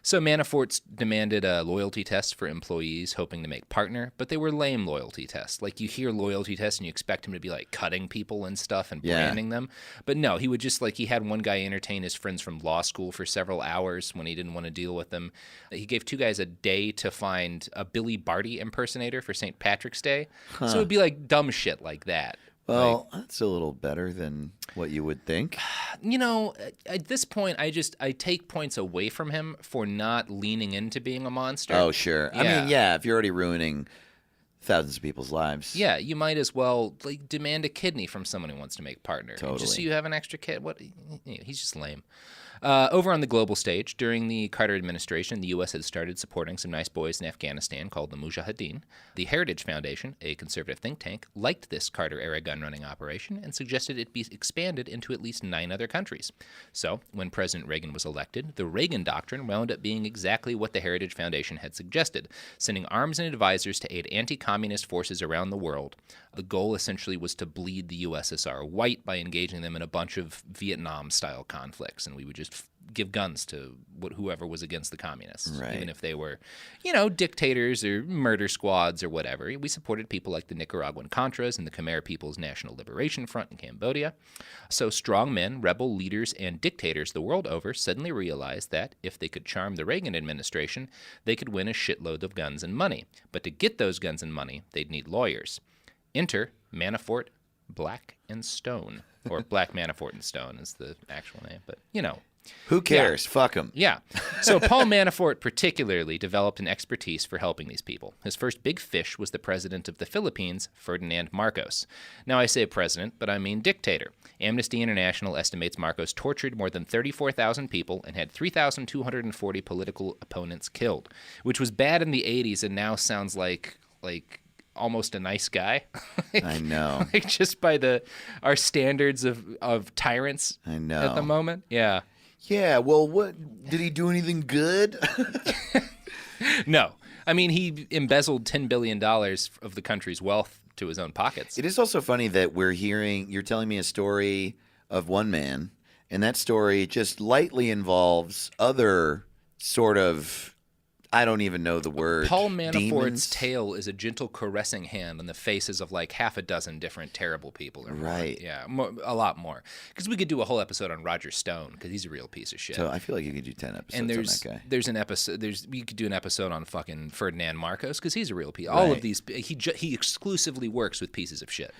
So Manafort's demanded a loyalty test for employees hoping to make partner, but they were lame loyalty tests. Like, you hear loyalty tests and you expect him to be like cutting people and stuff and branding them. But no, he would just he had one guy entertain his friends from law school for several hours when he didn't want to deal with them. He gave 2 guys a day to find a Billy Barty impersonator for St. Patrick's Day. So it would be like dumb shit like that. Well, that's a little better than what you would think. At this point, I take points away from him for not leaning into being a monster. Oh, sure. Yeah. I mean, if you're already ruining thousands of people's lives. Yeah, you might as well demand a kidney from someone who wants to make partner. Totally. Just so you have an extra kid. What? He's just lame. Over on the global stage, during the Carter administration, the U.S. had started supporting some nice boys in Afghanistan called the Mujahideen. The Heritage Foundation, a conservative think tank, liked this Carter-era gun-running operation and suggested it be expanded into at least 9 other countries. So, when President Reagan was elected, the Reagan Doctrine wound up being exactly what the Heritage Foundation had suggested, sending arms and advisors to aid anti-communist forces around the world. The goal essentially was to bleed the USSR white by engaging them in a bunch of Vietnam-style conflicts, and we would just give guns to whoever was against the communists, even if they were, dictators or murder squads or whatever. We supported people like the Nicaraguan Contras and the Khmer People's National Liberation Front in Cambodia. So strong men, rebel leaders, and dictators the world over suddenly realized that if they could charm the Reagan administration, they could win a shitload of guns and money. But to get those guns and money, they'd need lawyers. Enter Manafort, Black and Stone, or Black Manafort and Stone is the actual name, but Who cares? Yeah. Fuck them. Yeah. So Paul Manafort particularly developed an expertise for helping these people. His first big fish was the president of the Philippines, Ferdinand Marcos. Now, I say president, but I mean dictator. Amnesty International estimates Marcos tortured more than 34,000 people and had 3,240 political opponents killed, which was bad in the 80s and now sounds like almost a nice guy. I know. Just by our standards of tyrants I know. at the moment. Yeah. Yeah, well, what did he do anything good? No. I mean, he embezzled $10 billion of the country's wealth to his own pockets. It is also funny that you're telling me a story of one man, and that story just lightly involves other sort of, I don't even know the word. Paul Manafort's demons. tale is a gentle caressing hand on the faces of half a dozen different terrible people. Or more. Right. Yeah, a lot more. Because we could do a whole episode on Roger Stone, because he's a real piece of shit. So I feel like you could do 10 episodes and on that guy. There's an episode. We could do an episode on fucking Ferdinand Marcos, because he's a real piece. All of these, he exclusively works with pieces of shit.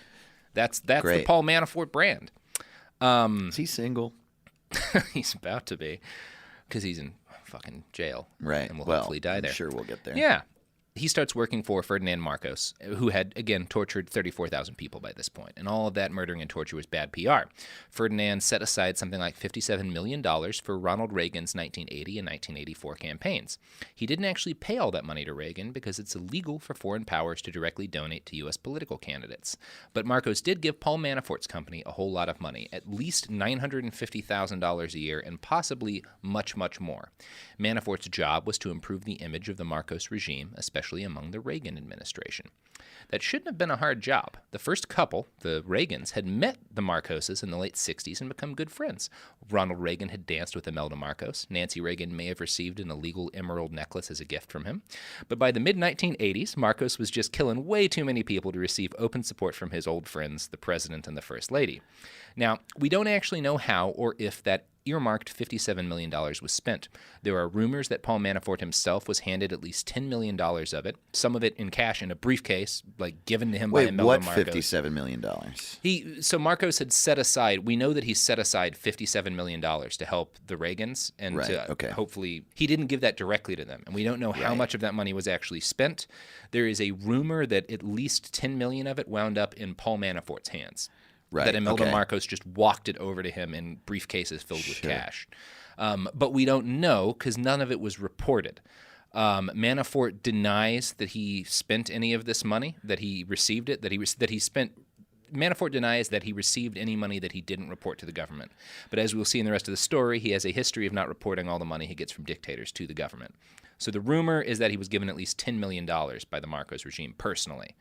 That's the Paul Manafort brand. Is he single? He's about to be, because he's in fucking jail. Right. And will hopefully die there. I'm sure we'll get there. Yeah. He starts working for Ferdinand Marcos, who had, again, tortured 34,000 people by this point. And all of that murdering and torture was bad PR. Ferdinand set aside something like $57 million for Ronald Reagan's 1980 and 1984 campaigns. He didn't actually pay all that money to Reagan because it's illegal for foreign powers to directly donate to U.S. political candidates. But Marcos did give Paul Manafort's company a whole lot of money, at least $950,000 a year, and possibly much, much more. Manafort's job was to improve the image of the Marcos regime, especially among the Reagan administration. That shouldn't have been a hard job. The first couple, the Reagans, had met the Marcoses in the late 60s and become good friends. Ronald Reagan had danced with Imelda Marcos. Nancy Reagan may have received an illegal emerald necklace as a gift from him. But by the mid-1980s, Marcos was just killing way too many people to receive open support from his old friends, the President and the First Lady. Now, we don't actually know how or if that earmarked $57 million was spent. There are rumors that Paul Manafort himself was handed at least $10 million of it, some of it in cash in a briefcase, given to him by Imelda Marcos. Wait, what $57 million? So Marcos had set aside, we know that he set aside $57 million to help the Reagans, and hopefully, he didn't give that directly to them, and we don't know how much of that money was actually spent. There is a rumor that at least $10 million of it wound up in Paul Manafort's hands. Right. That Imelda Marcos just walked it over to him in briefcases filled with cash. But we don't know because none of it was reported. Manafort denies that he spent any of this money, that he received it, that he spent Manafort denies that he received any money that he didn't report to the government. But as we'll see in the rest of the story, he has a history of not reporting all the money he gets from dictators to the government. So the rumor is that he was given at least $10 million by the Marcos regime personally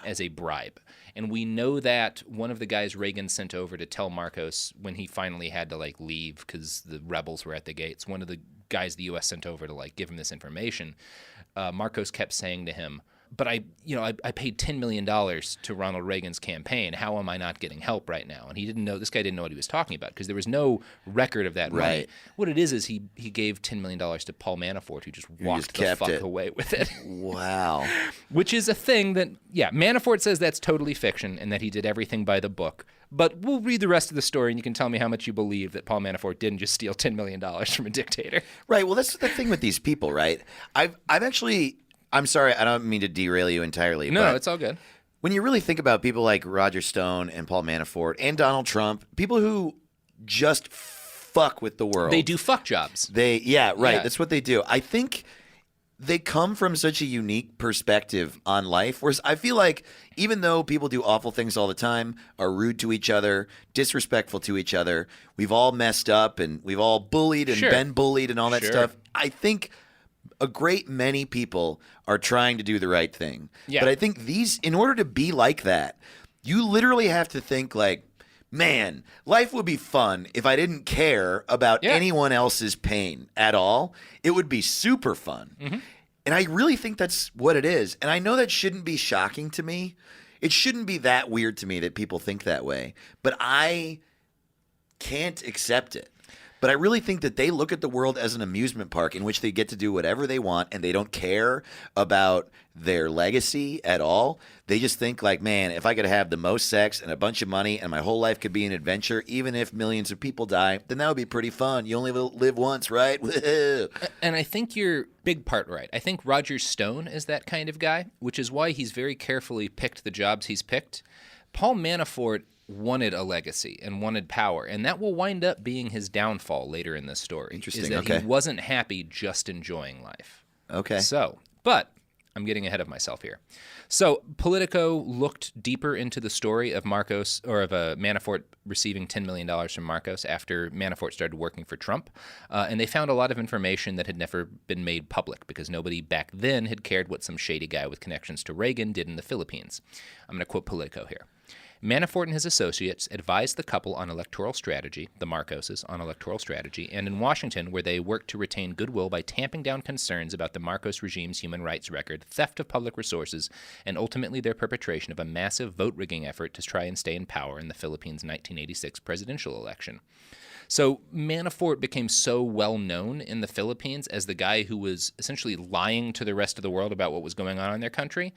as a bribe. And we know that one of the guys Reagan sent over to tell Marcos when he finally had to leave because the rebels were at the gates, one of the guys the U.S. sent over to give him this information, Marcos kept saying to him, but I paid $10 million to Ronald Reagan's campaign. How am I not getting help right now? And this guy didn't know what he was talking about because there was no record of that money. Right. What it is he gave $10 million to Paul Manafort, who just walked the fuck away with it. Wow. Which is a thing that, Manafort says that's totally fiction and that he did everything by the book. But we'll read the rest of the story and you can tell me how much you believe that Paul Manafort didn't just steal $10 million from a dictator. Right. Well, that's the thing with these people, right? I've actually... I'm sorry, I don't mean to derail you entirely. No, but it's all good. When you really think about people like Roger Stone and Paul Manafort and Donald Trump, people who just fuck with the world. They do fuck jobs. Yeah. That's what they do. I think they come from such a unique perspective on life, whereas I feel like even though people do awful things all the time, are rude to each other, disrespectful to each other, we've all messed up and we've all bullied and been bullied and all that stuff. I think a great many people are trying to do the right thing. Yeah. But I think in order to be like that, you literally have to think man, life would be fun if I didn't care about anyone else's pain at all. It would be super fun. Mm-hmm. And I really think that's what it is. And I know that shouldn't be shocking to me. It shouldn't be that weird to me that people think that way. But I can't accept it. But I really think that they look at the world as an amusement park in which they get to do whatever they want and they don't care about their legacy at all. They just think man, if I could have the most sex and a bunch of money and my whole life could be an adventure, even if millions of people die, then that would be pretty fun. You only live once, right? And I think you're big part right. I think Roger Stone is that kind of guy, which is why he's very carefully picked the jobs he's picked. Paul Manafort wanted a legacy and wanted power, and that will wind up being his downfall later in this story. Interesting. Is that he wasn't happy just enjoying life. Okay. But I'm getting ahead of myself here. So Politico looked deeper into the story of Manafort receiving $10 million from Marcos after Manafort started working for Trump, and they found a lot of information that had never been made public because nobody back then had cared what some shady guy with connections to Reagan did in the Philippines. I'm going to quote Politico here. Manafort and his associates advised the couple on electoral strategy, the Marcoses, on electoral strategy, and in Washington, where they worked to retain goodwill by tamping down concerns about the Marcos regime's human rights record, theft of public resources, and ultimately their perpetration of a massive vote-rigging effort to try and stay in power in the Philippines' 1986 presidential election. So Manafort became so well known in the Philippines as the guy who was essentially lying to the rest of the world about what was going on in their country.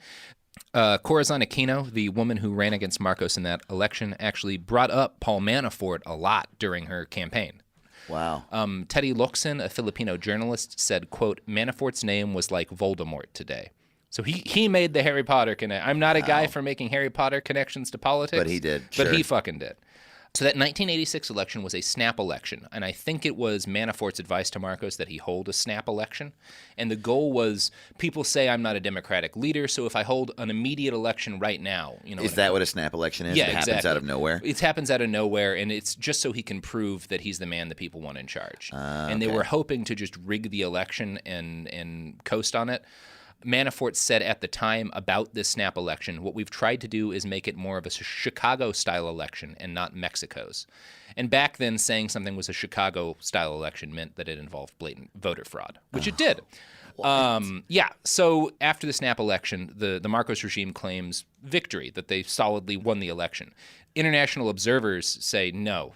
Corazon Aquino, the woman who ran against Marcos in that election, actually brought up Paul Manafort a lot during her campaign. Wow. Teddy Locsin, a Filipino journalist, said, quote, Manafort's name was like Voldemort today. So he made the Harry Potter connection. I'm not a guy for making Harry Potter connections to politics. But he did. But he fucking did. So that 1986 election was a snap election, and I think it was Manafort's advice to Marcos that he hold a snap election. And the goal was, people say I'm not a Democratic leader, so if I hold an immediate election right now, Is that what a snap election is? Yeah, it happens out of nowhere? It happens out of nowhere, and it's just so he can prove that he's the man that people want in charge. And they were hoping to just rig the election and coast on it. Manafort said at the time about this snap election, what we've tried to do is make it more of a Chicago-style election and not Mexico's. And back then, saying something was a Chicago-style election meant that it involved blatant voter fraud, which it did. So after the snap election, the Marcos regime claims victory, that they solidly won the election. International observers say no.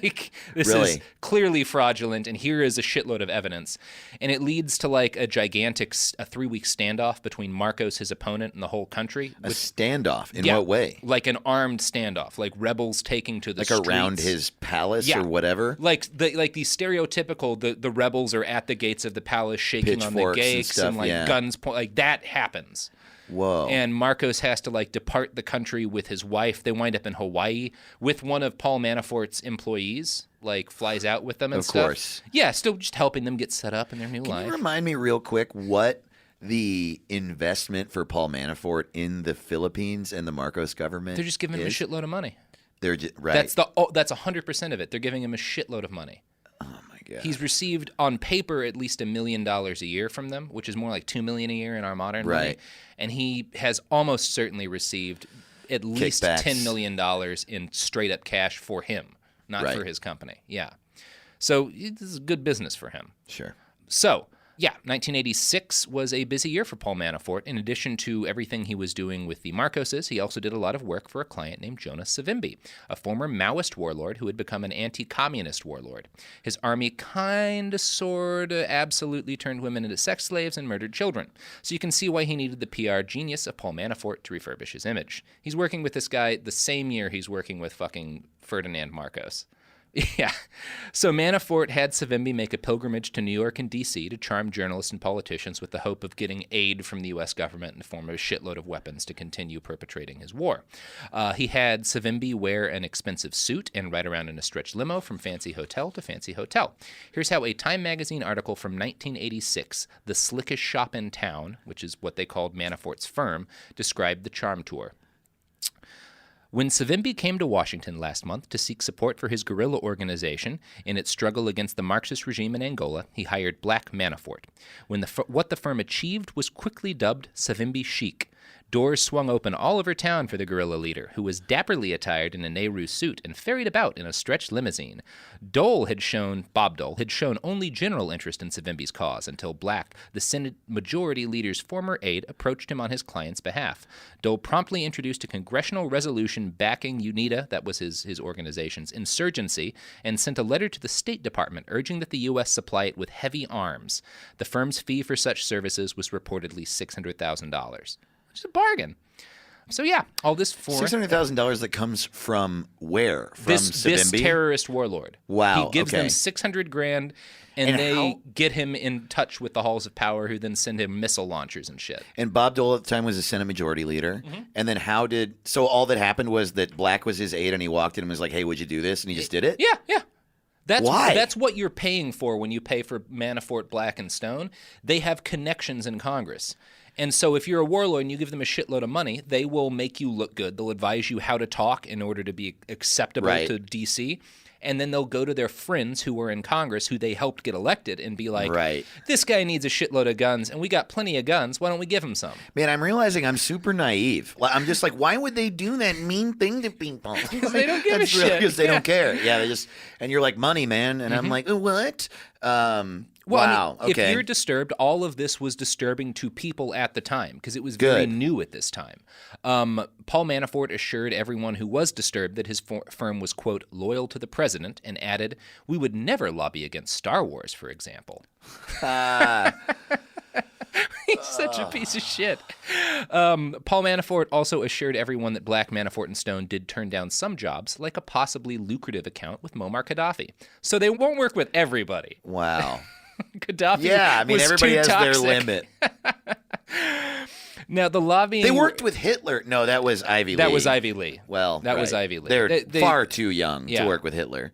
This is clearly fraudulent, and here is a shitload of evidence. And it leads to a gigantic 3-week standoff between Marcos, his opponent, and the whole country. A standoff? In what way? Like an armed standoff, like rebels taking to the streets. Around his palace or whatever? Like the stereotypical, the rebels are at the gates of the palace shaking on the gates and guns point. That happens. Whoa. And Marcos has to depart the country with his wife. They wind up in Hawaii with one of Paul Manafort's employees, flies out with them and stuff. Of course. Yeah, still just helping them get set up in their new life. Can you remind me real quick what the investment for Paul Manafort in the Philippines and the Marcos government? They're just giving him a shitload of money. They're right. That's 100% of it. They're giving him a shitload of money. Oh my God. He's received on paper at least $1 million a year from them, which is more like $2 million a year in our modern money. And he has almost certainly received at least $10 million in straight up cash for him, not for his company. Yeah. So this is good business for him. Sure. So, yeah, 1986 was a busy year for Paul Manafort. In addition to everything he was doing with the Marcoses, he also did a lot of work for a client named Jonas Savimbi, a former Maoist warlord who had become an anti-communist warlord. His army kind of, sort of, absolutely turned women into sex slaves and murdered children. So you can see why he needed the PR genius of Paul Manafort to refurbish his image. He's working with this guy the same year he's working with fucking Ferdinand Marcos. Yeah. So Manafort had Savimbi make a pilgrimage to New York and D.C. to charm journalists and politicians with the hope of getting aid from the U.S. government in the form of a shitload of weapons to continue perpetrating his war. He had Savimbi wear an expensive suit and ride around in a stretch limo from fancy hotel to fancy hotel. Here's how a Time magazine article from 1986, The Slickest Shop in Town, which is what they called Manafort's firm, described the charm tour. When Savimbi came to Washington last month to seek support for his guerrilla organization in its struggle against the Marxist regime in Angola, he hired Black Manafort. What the firm achieved was quickly dubbed Savimbi Chic. Doors swung open all over town for the guerrilla leader, who was dapperly attired in a Nehru suit and ferried about in a stretched limousine. Bob Dole, had shown only general interest in Savimbi's cause until Black, the Senate Majority Leader's former aide, approached him on his client's behalf. Dole promptly introduced a congressional resolution backing UNITA, that was his organization's insurgency, and sent a letter to the State Department urging that the U.S. supply it with heavy arms. The firm's fee for such services was reportedly $600,000. Which is a bargain. So yeah, all this for $600,000 that comes from where? From Savimbi? This terrorist warlord. Wow. He gives them $600,000, and they get him in touch with the halls of power, who then send him missile launchers and shit. And Bob Dole at the time was the Senate Majority Leader. Mm-hmm. And then so all that happened was that Black was his aide, and he walked in and was like, "Hey, would you do this?" And he just did it. Yeah. Why? That's what you're paying for when you pay for Manafort, Black, and Stone. They have connections in Congress. And so if you're a warlord and you give them a shitload of money, they will make you look good. They'll advise you how to talk in order to be acceptable to D.C., and then they'll go to their friends who were in Congress who they helped get elected and be like, this guy needs a shitload of guns, and we got plenty of guns. Why don't we give him some? Man, I'm realizing I'm super naive. I'm just like, why would they do that mean thing to people? Because they don't give a shit. Because they don't care. Yeah, they just, and you're like, money, man. And I'm like, what? Wow. I mean, if you're disturbed, all of this was disturbing to people at the time because it was very new at this time. Paul Manafort assured everyone who was disturbed that his firm was, quote, loyal to the president, and added, "We would never lobby against Star Wars, for example." He's such a piece of shit. Paul Manafort also assured everyone that Black, Manafort, and Stone did turn down some jobs, like a possibly lucrative account with Muammar Gaddafi. So they won't work with everybody. Wow. Gaddafi everybody has toxic. their limit. Now, the lobbying... They worked with Hitler. No, that was Ivy Lee. That was Ivy Lee. Well, that was Ivy Lee. They're far too young to work with Hitler.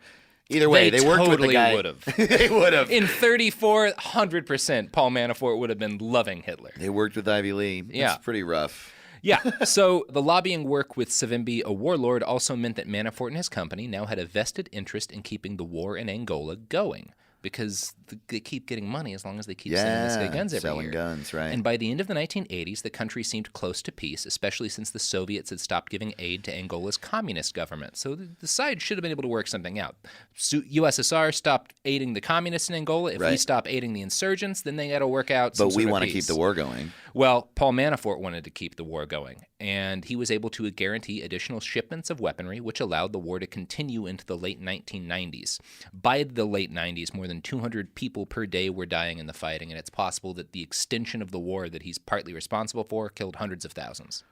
Either way, they worked with the guy. Would have. They would have. In 34, 100%, Paul Manafort would have been loving Hitler. They worked with Ivy Lee. Yeah. It's pretty rough. Yeah. So the lobbying work with Savimbi, a warlord, also meant that Manafort and his company now had a vested interest in keeping the war in Angola going, because they keep getting money as long as they keep sending this guy guns every selling year. Guns, right. And by the end of the 1980s, the country seemed close to peace, especially since the Soviets had stopped giving aid to Angola's communist government. So the side should have been able to work something out. USSR stopped aiding the communists in Angola. If we stop aiding the insurgents, then they got to work out some But we want to keep the war going. Well, Paul Manafort wanted to keep the war going, and he was able to guarantee additional shipments of weaponry, which allowed the war to continue into the late 1990s. By the late 90s, more than 200 people per day were dying in the fighting, and it's possible that the extension of the war that he's partly responsible for killed hundreds of thousands.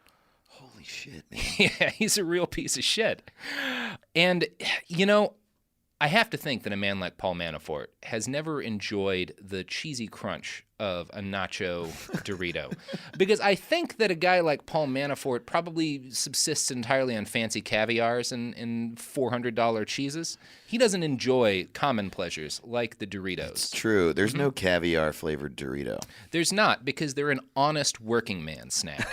Holy shit, man. Yeah, he's a real piece of shit. And, you know, I have to think that a man like Paul Manafort has never enjoyed the cheesy crunch of a nacho Dorito. Because I think that a guy like Paul Manafort probably subsists entirely on fancy caviars and $400 cheeses. He doesn't enjoy common pleasures like the Doritos. It's true. There's no caviar-flavored Dorito. There's not, because they're an honest working man snack.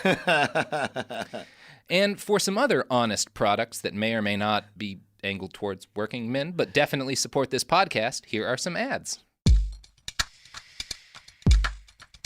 And for some other honest products that may or may not be angled towards working men, but definitely support this podcast, here are some ads.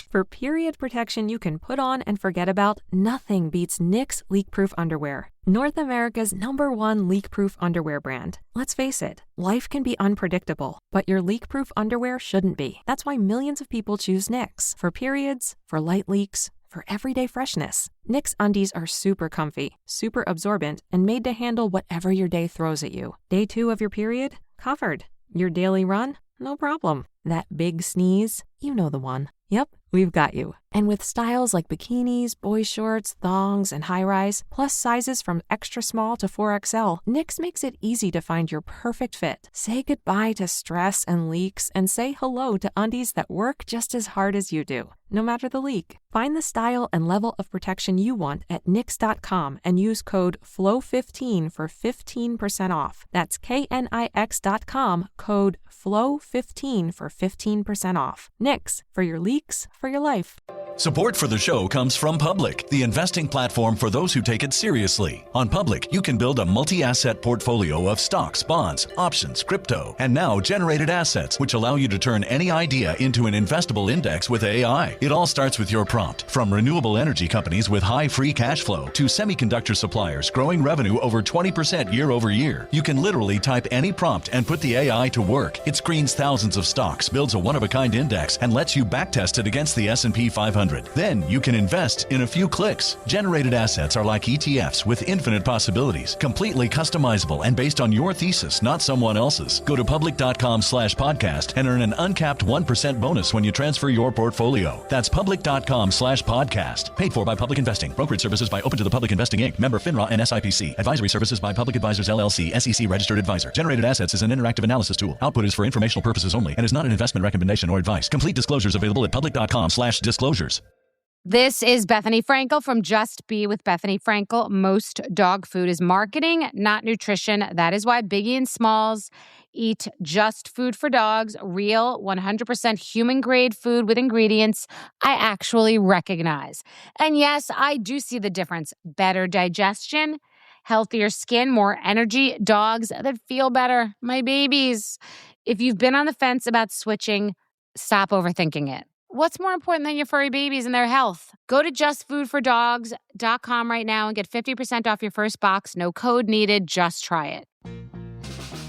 For period protection you can put on and forget about, nothing beats Knix leak-proof underwear. North America's #1 leak-proof underwear brand. Let's face it, life can be unpredictable, but your leak-proof underwear shouldn't be. That's why millions of people choose Knix. For periods, for light leaks, for everyday freshness. Knix undies are super comfy, super absorbent, and made to handle whatever your day throws at you. Day 2 of your period? Covered. Your daily run? No problem. That big sneeze? You know the one. Yep, we've got you. And with styles like bikinis, boy shorts, thongs, and high-rise, plus sizes from extra small to 4XL, Knix makes it easy to find your perfect fit. Say goodbye to stress and leaks, and say hello to undies that work just as hard as you do, no matter the leak. Find the style and level of protection you want at Knix.com and use code FLOW15 for 15% off. That's KNIX.com, code FLOW15 for 15% off. Knix, for your leaks, for your life. Support for the show comes from Public, the investing platform for those who take it seriously. On Public, you can build a multi-asset portfolio of stocks, bonds, options, crypto, and now generated assets, which allow you to turn any idea into an investable index with AI. It all starts with your prompt. From renewable energy companies with high free cash flow to semiconductor suppliers growing revenue over 20% year over year, you can literally type any prompt and put the AI to work. It screens thousands of stocks, builds a one-of-a-kind index, and lets you backtest it against the S&P 500. Then you can invest in a few clicks. Generated assets are like ETFs with infinite possibilities, completely customizable and based on your thesis, not someone else's. Go to public.com/podcast and earn an uncapped 1% bonus when you transfer your portfolio. That's public.com/podcast. Paid for by Public Investing. Brokerage services by Open to the Public Investing Inc. Member FINRA and SIPC. Advisory services by Public Advisors LLC, SEC registered advisor. Generated assets is an interactive analysis tool. Output is for informational purposes only and is not an investment recommendation or advice. Complete disclosures available at public.com/disclosures. This is Bethany Frankel from Just Be with Bethany Frankel. Most dog food is marketing, not nutrition. That is why Biggie and Smalls eat just food for dogs, real 100% human-grade food with ingredients I actually recognize. And yes, I do see the difference. Better digestion, healthier skin, more energy, dogs that feel better, my babies. If you've been on the fence about switching, stop overthinking it. What's more important than your furry babies and their health? Go to justfoodfordogs.com right now and get 50% off your first box. No code needed. Just try it.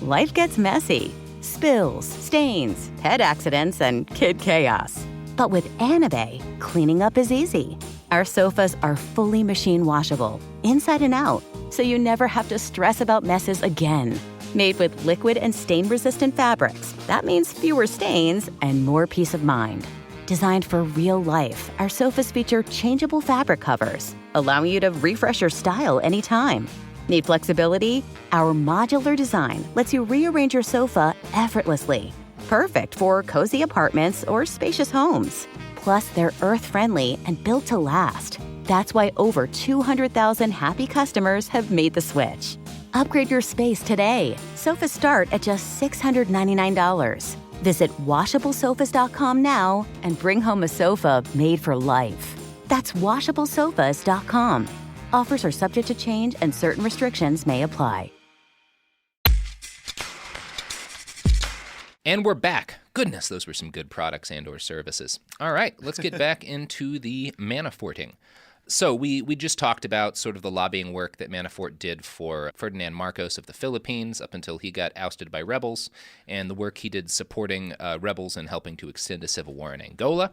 Life gets messy. Spills, stains, pet accidents, and kid chaos. But with Anabay, cleaning up is easy. Our sofas are fully machine washable, inside and out, so you never have to stress about messes again. Made with liquid and stain-resistant fabrics. That means fewer stains and more peace of mind. Designed for real life, our sofas feature changeable fabric covers, allowing you to refresh your style anytime. Need flexibility? Our modular design lets you rearrange your sofa effortlessly. Perfect for cozy apartments or spacious homes. Plus, they're earth-friendly and built to last. That's why over 200,000 happy customers have made the switch. Upgrade your space today. Sofas start at just $699. Visit washablesofas.com now and bring home a sofa made for life. That's washablesofas.com. Offers are subject to change and certain restrictions may apply. And we're back. Goodness, those were some good products and or services. All right, let's get back into the Manaforting. So we just talked about sort of the lobbying work that Manafort did for Ferdinand Marcos of the Philippines up until he got ousted by rebels, and the work he did supporting rebels and helping to extend a civil war in Angola.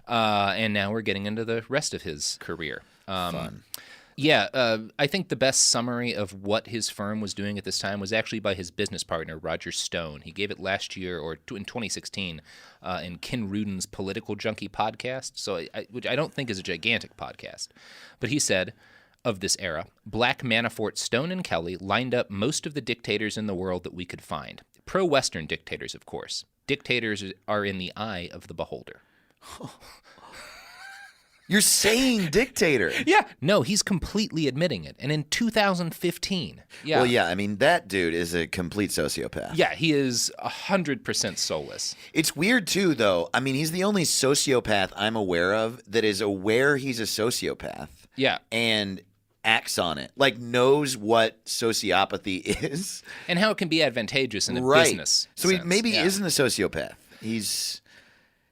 And now we're getting into the rest of his career. Fun. Yeah, I think the best summary of what his firm was doing at this time was actually by his business partner, Roger Stone. He gave it last year, or in 2016, in Ken Rudin's Political Junkie podcast, which I don't think is a gigantic podcast. But he said, of this era, Black, Manafort, Stone, and Kelly lined up most of the dictators in the world that we could find. pro-Western dictators, of course. Dictators are in the eye of the beholder. You're saying dictator. Yeah. No, he's completely admitting it. And in 2015. Yeah. Well, yeah, I mean, that dude is a complete sociopath. Yeah, he is 100% soulless. It's weird, too, though. I mean, he's the only sociopath I'm aware of that is aware he's a sociopath. Yeah. And acts on it. Like, knows what sociopathy is. And how it can be advantageous in a right. business So sense. he maybe isn't a sociopath.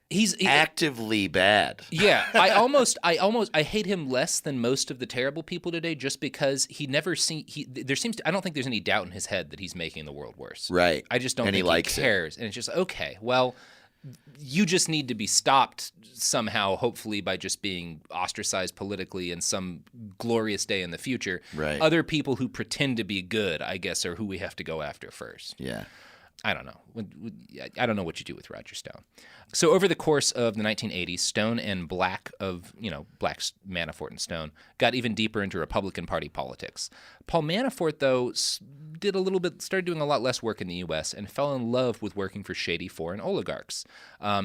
He's actively bad. Yeah, I hate him less than most of the terrible people today, just because I don't think there's any doubt in his head that he's making the world worse. Right. I just don't think he cares. And it's just, okay, well, you just need to be stopped somehow, hopefully by just being ostracized politically in some glorious day in the future. Right. Other people who pretend to be good, I guess, are who we have to go after first. Yeah. I don't know. I don't know what you do with Roger Stone. So over the course of the 1980s, Stone and Black Manafort and Stone got even deeper into Republican Party politics. Paul Manafort, though, started doing a lot less work in the U.S. and fell in love with working for shady foreign oligarchs.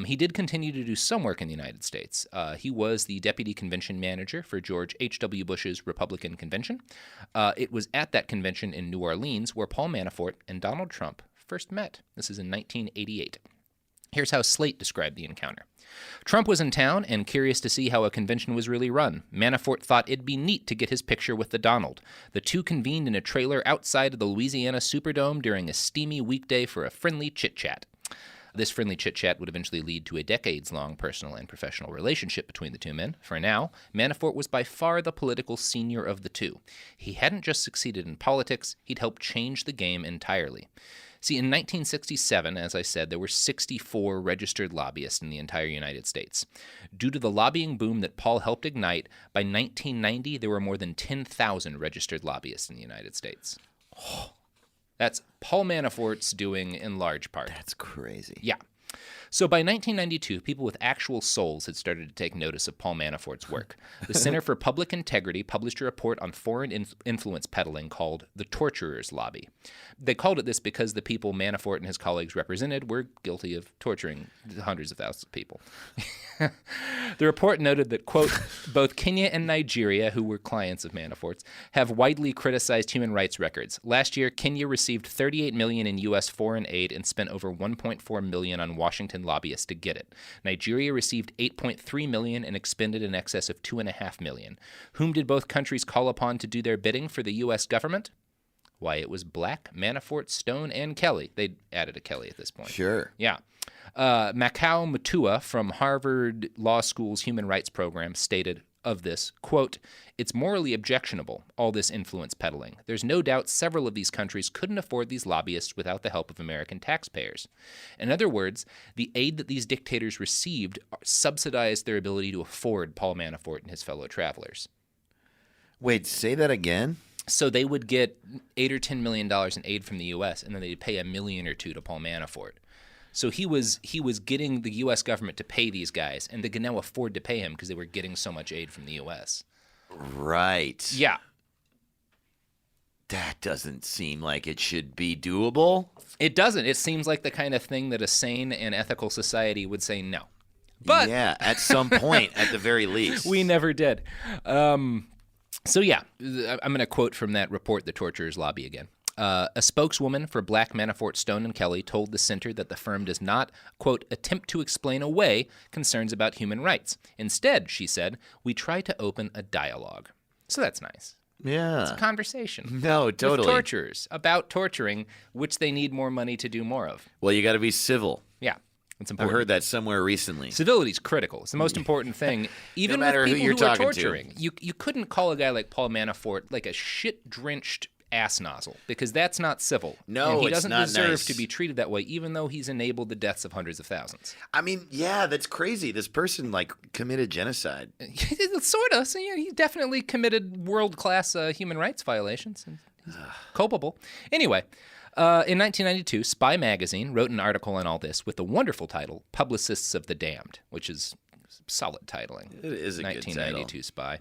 He did continue to do some work in the United States. He was the deputy convention manager for George H.W. Bush's Republican convention. It was at that convention in New Orleans where Paul Manafort and Donald Trump first met. This is in 1988. Here's how Slate described the encounter. Trump was in town and curious to see how a convention was really run. Manafort thought it'd be neat to get his picture with the Donald. The two convened in a trailer outside of the Louisiana Superdome during a steamy weekday for a friendly chit-chat. This friendly chit-chat would eventually lead to a decades-long personal and professional relationship between the two men. For now, Manafort was by far the political senior of the two. He hadn't just succeeded in politics, he'd helped change the game entirely. See, in 1967, as I said, there were 64 registered lobbyists in the entire United States. Due to the lobbying boom that Paul helped ignite, by 1990, there were more than 10,000 registered lobbyists in the United States. That's Paul Manafort's doing in large part. That's crazy. Yeah. So by 1992, people with actual souls had started to take notice of Paul Manafort's work. The Center for Public Integrity published a report on foreign influence peddling called The Torturer's Lobby. They called it this because the people Manafort and his colleagues represented were guilty of torturing hundreds of thousands of people. The report noted that, quote, both Kenya and Nigeria, who were clients of Manafort's, have widely criticized human rights records. Last year, Kenya received $38 million in U.S. foreign aid and spent over $1.4 million on Washington lobbyists to get it. Nigeria received $8.3 million and expended in excess of $2.5 million. Whom did both countries call upon to do their bidding for the U.S. government? Why, it was Black, Manafort, Stone, and Kelly. They added a Kelly at this point. Sure. Yeah. Macau Mutua from Harvard Law School's Human Rights Program stated of this, quote, it's morally objectionable, all this influence peddling. There's no doubt several of these countries couldn't afford these lobbyists without the help of American taxpayers. In other words, the aid that these dictators received subsidized their ability to afford Paul Manafort and his fellow travelers. Wait, say that again? So they would get $8 or $10 million in aid from the U.S., and then they'd pay $1 million or $2 million to Paul Manafort. So he was getting the U.S. government to pay these guys, and they could now afford to pay him because they were getting so much aid from the U.S. Right. Yeah. That doesn't seem like it should be doable. It doesn't. It seems like the kind of thing that a sane and ethical society would say no. But yeah, at some point, at the very least. We never did. So yeah, I'm going to quote from that report, The Torturer's Lobby, again. A spokeswoman for Black, Manafort, Stone, and Kelly told the center that the firm does not, quote, attempt to explain away concerns about human rights. Instead, she said, we try to open a dialogue. So that's nice. Yeah. It's a conversation. No, totally. With torturers about torturing, which they need more money to do more of. Well, you got to be civil. Yeah. It's I important. heard that somewhere recently. Civility is critical. It's the most important thing. Even no matter with who people you're who are talking torturing. to. You couldn't call a guy like Paul Manafort like a shit-drenched ass nozzle because that's not civil. No, and he it's doesn't not deserve nice. to be treated that way, even though he's enabled the deaths of hundreds of thousands. I mean, yeah, that's crazy. This person, committed genocide. Sort of. So, yeah, he definitely committed world-class human rights violations. And he's culpable. Anyway, in 1992, Spy magazine wrote an article on all this with the wonderful title, Publicists of the Damned, which is Solid titling. It is a good title. 1992 Spy.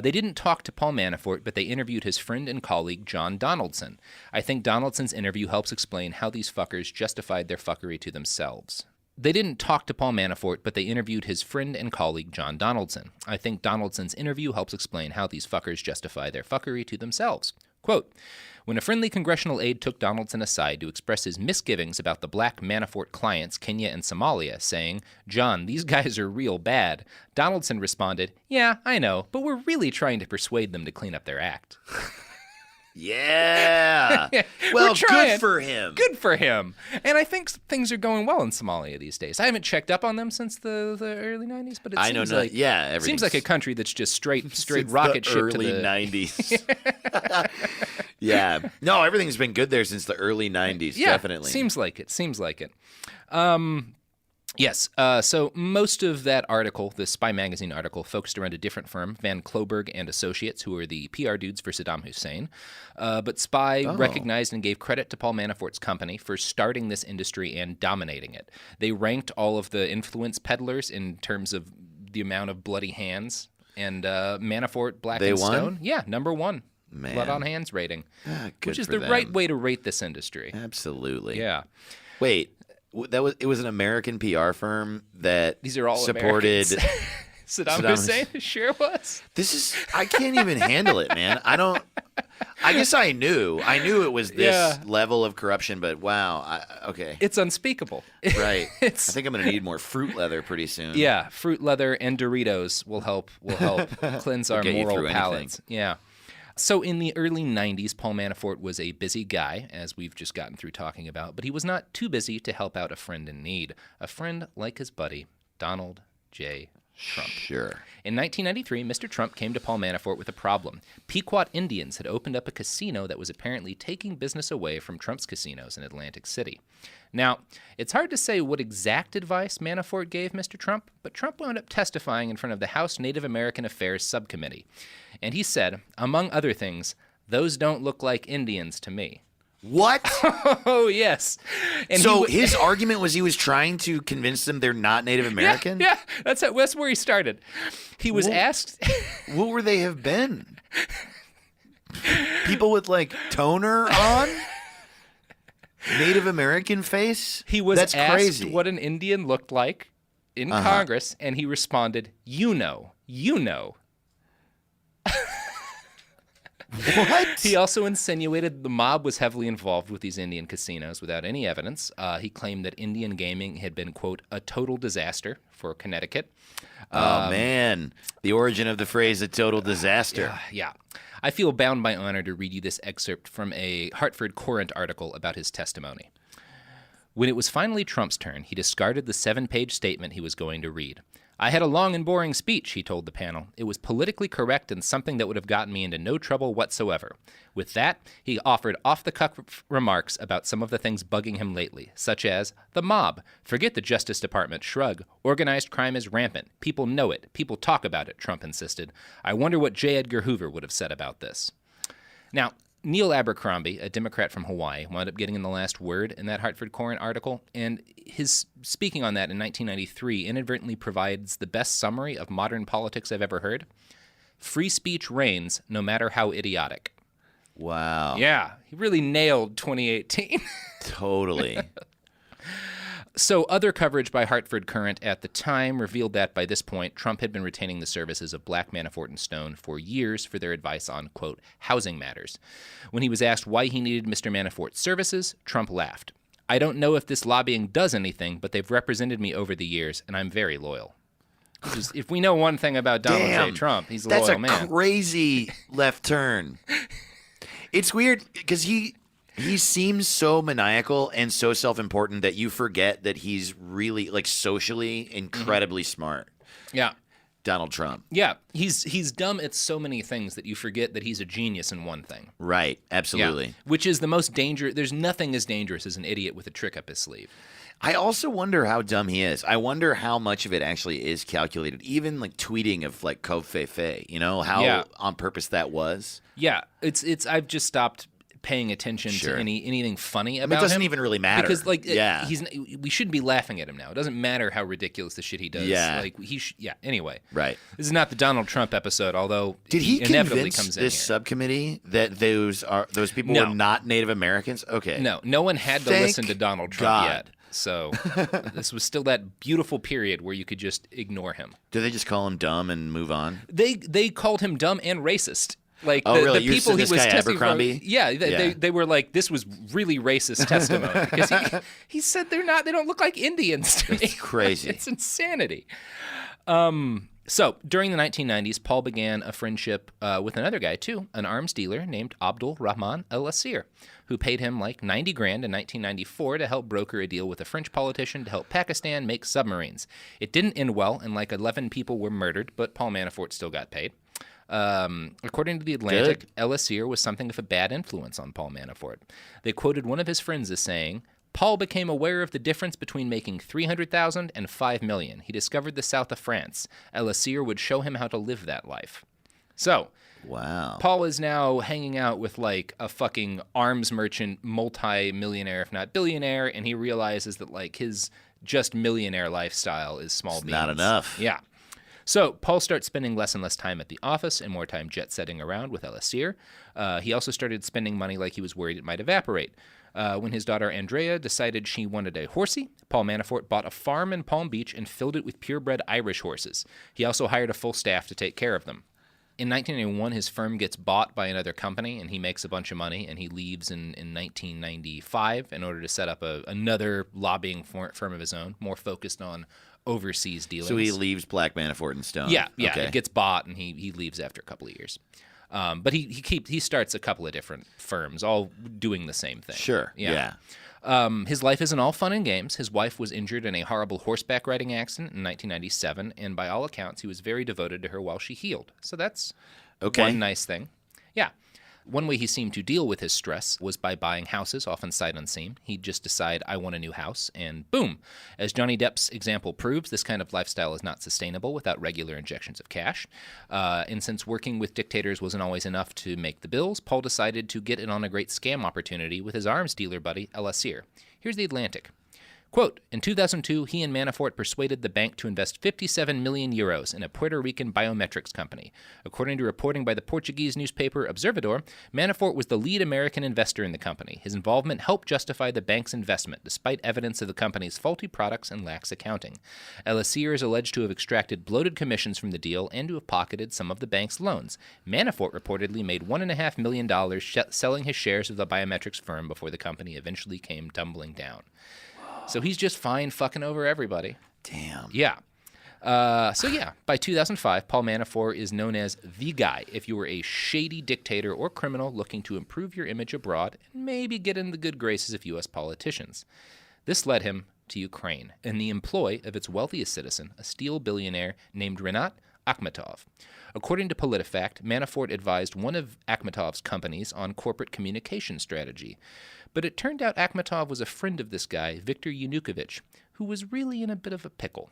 They didn't talk to Paul Manafort, but they interviewed his friend and colleague, John Donaldson. I think Donaldson's interview helps explain how these fuckers justified their fuckery to themselves. They didn't talk to Paul Manafort, but they interviewed his friend and colleague, John Donaldson. I think Donaldson's interview helps explain how these fuckers justify their fuckery to themselves. Quote, when a friendly congressional aide took Donaldson aside to express his misgivings about the black Manafort clients, Kenya and Somalia, saying, John, these guys are real bad, Donaldson responded, yeah, I know, but we're really trying to persuade them to clean up their act. Yeah. Well, good for him. Good for him. And I think things are going well in Somalia these days. I haven't checked up on them since the early 90s, but it seems like a country that's just straight rocket ship to the early 90s. Yeah. No, everything's been good there since the early 90s, definitely. Seems like it. Yes. So most of that article, the Spy Magazine article, focused around a different firm, Van Kloberg and Associates, who are the PR dudes for Saddam Hussein. But Spy recognized and gave credit to Paul Manafort's company for starting this industry and dominating it. They ranked all of the influence peddlers in terms of the amount of bloody hands. And Manafort, Black and Stone, number one. Man. Blood on hands rating, which is the them. right way to rate this industry. Absolutely. Yeah. Wait. It was an American PR firm that these are all supported Saddam Hussein. Sure was. I can't even handle it, man. I guess I knew it was this level of corruption, but wow. Okay. It's unspeakable. Right. I think I'm going to need more fruit leather pretty soon. Yeah. Fruit leather and Doritos will help cleanse our moral palates. Yeah. So in the early 90s, Paul Manafort was a busy guy, as we've just gotten through talking about, but he was not too busy to help out a friend in need, a friend like his buddy, Donald J. Trump. Sure. In 1993, Mr. Trump came to Paul Manafort with a problem. Pequot Indians had opened up a casino that was apparently taking business away from Trump's casinos in Atlantic City. Now, it's hard to say what exact advice Manafort gave Mr. Trump, but Trump wound up testifying in front of the House Native American Affairs Subcommittee. And he said, among other things, those don't look like Indians to me. What? Oh, yes. And so his argument was he was trying to convince them they're not Native American? Yeah, that's where he started. He was asked... What would they have been? People with, like, toner on? Native American face? He was That's asked crazy. what an Indian looked like in Congress, and he responded, you know. What? He also insinuated the mob was heavily involved with these Indian casinos without any evidence. He claimed that Indian gaming had been, quote, a total disaster for Connecticut. Oh, man. The origin of the phrase, a total disaster. Yeah. I feel bound by honor to read you this excerpt from a Hartford Courant article about his testimony. When it was finally Trump's turn, he discarded the 7-page statement he was going to read. I had a long and boring speech, he told the panel. It was politically correct and something that would have gotten me into no trouble whatsoever. With that, he offered off-the-cuff remarks about some of the things bugging him lately, such as the mob. Forget the Justice Department. Shrug. Organized crime is rampant. People know it. People talk about it, Trump insisted. I wonder what J. Edgar Hoover would have said about this. Now, Neil Abercrombie, a Democrat from Hawaii, wound up getting in the last word in that Hartford Courant article, and his speaking on that in 1993 inadvertently provides the best summary of modern politics I've ever heard. Free speech reigns, no matter how idiotic. Wow. Yeah, he really nailed 2018. Totally. So other coverage by Hartford Courant at the time revealed that by this point, Trump had been retaining the services of Black, Manafort, and Stone for years for their advice on, quote, housing matters. When he was asked why he needed Mr. Manafort's services, Trump laughed. I don't know if this lobbying does anything, but they've represented me over the years, and I'm very loyal. Which is, if we know one thing about Donald J. Trump, he's a loyal man. That's a crazy left turn. It's weird because he seems so maniacal and so self-important that you forget that he's really, like, socially incredibly smart. Yeah. Donald Trump. Yeah. He's dumb at so many things that you forget that he's a genius in one thing. Right. Absolutely. Yeah. Which is the most dangerous. There's nothing as dangerous as an idiot with a trick up his sleeve. I also wonder how dumb he is. I wonder how much of it actually is calculated. Even, like, tweeting of, like, Covfefe, you know, how on purpose that was. Yeah. I've just stopped paying attention Sure. to anything funny I about mean, it doesn't him. even really matter. Because yeah. we shouldn't be laughing at him now. It doesn't matter how ridiculous the shit he does. Yeah. Like anyway. Right. This is not the Donald Trump episode, although Did he inevitably convince comes in this here. subcommittee that those people No. were not Native Americans? Okay. No one had to Thank listen to Donald Trump God. yet. So this was still that beautiful period where you could just ignore him. Do they just call him dumb and move on? They called him dumb and racist. Like Oh, the really? You people said he this was guy testing for, Abercrombie? yeah, Yeah. they were like, this was really racist testimony because he said they don't look like Indians to me. It's crazy. It's insanity. So during the 1990s, Paul began a friendship with another guy too, an arms dealer named Abdul Rahman El Asir, who paid him like $90,000 in 1994 to help broker a deal with a French politician to help Pakistan make submarines. It didn't end well, and like 11 people were murdered, but Paul Manafort still got paid. According to The Atlantic, El Asir was something of a bad influence on Paul Manafort. They quoted one of his friends as saying, Paul became aware of the difference between making $300,000 and $5 million. He discovered the south of France. El Asir would show him how to live that life. So, Wow. Paul is now hanging out with like a fucking arms merchant, multi-millionaire, if not billionaire, and he realizes that like his just millionaire lifestyle is small beans. Not enough. Yeah. So Paul starts spending less and less time at the office and more time jet-setting around with El Asir. He also started spending money like he was worried it might evaporate. When his daughter Andrea decided she wanted a horsey, Paul Manafort bought a farm in Palm Beach and filled it with purebred Irish horses. He also hired a full staff to take care of them. In 1991, his firm gets bought by another company, and he makes a bunch of money, and he leaves in 1995 in order to set up another lobbying firm of his own, more focused on overseas dealings. So he leaves Black Manafort and Stone. Yeah. Okay. It gets bought, and he leaves after a couple of years. But he starts a couple of different firms, all doing the same thing. Sure. Yeah. His life isn't all fun and games. His wife was injured in a horrible horseback riding accident in 1997, and by all accounts, he was very devoted to her while she healed. So that's one nice thing. Yeah. One way he seemed to deal with his stress was by buying houses, often sight unseen. He'd just decide, I want a new house, and boom. As Johnny Depp's example proves, this kind of lifestyle is not sustainable without regular injections of cash. And since working with dictators wasn't always enough to make the bills, Paul decided to get in on a great scam opportunity with his arms dealer buddy, El Asir. Here's The Atlantic. Quote, in 2002, he and Manafort persuaded the bank to invest 57 million euros in a Puerto Rican biometrics company. According to reporting by the Portuguese newspaper Observador, Manafort was the lead American investor in the company. His involvement helped justify the bank's investment, despite evidence of the company's faulty products and lax accounting. El Asir is alleged to have extracted bloated commissions from the deal and to have pocketed some of the bank's loans. Manafort reportedly made $1.5 million selling his shares of the biometrics firm before the company eventually came tumbling down. So he's just fine fucking over everybody. Damn. Yeah. By 2005, Paul Manafort is known as the guy if you were a shady dictator or criminal looking to improve your image abroad and maybe get in the good graces of U.S. politicians. This led him to Ukraine in the employ of its wealthiest citizen, a steel billionaire named Rinat Akhmetov. According to PolitiFact, Manafort advised one of Akhmetov's companies on corporate communication strategy. But it turned out Akhmetov was a friend of this guy, Viktor Yanukovych, who was really in a bit of a pickle.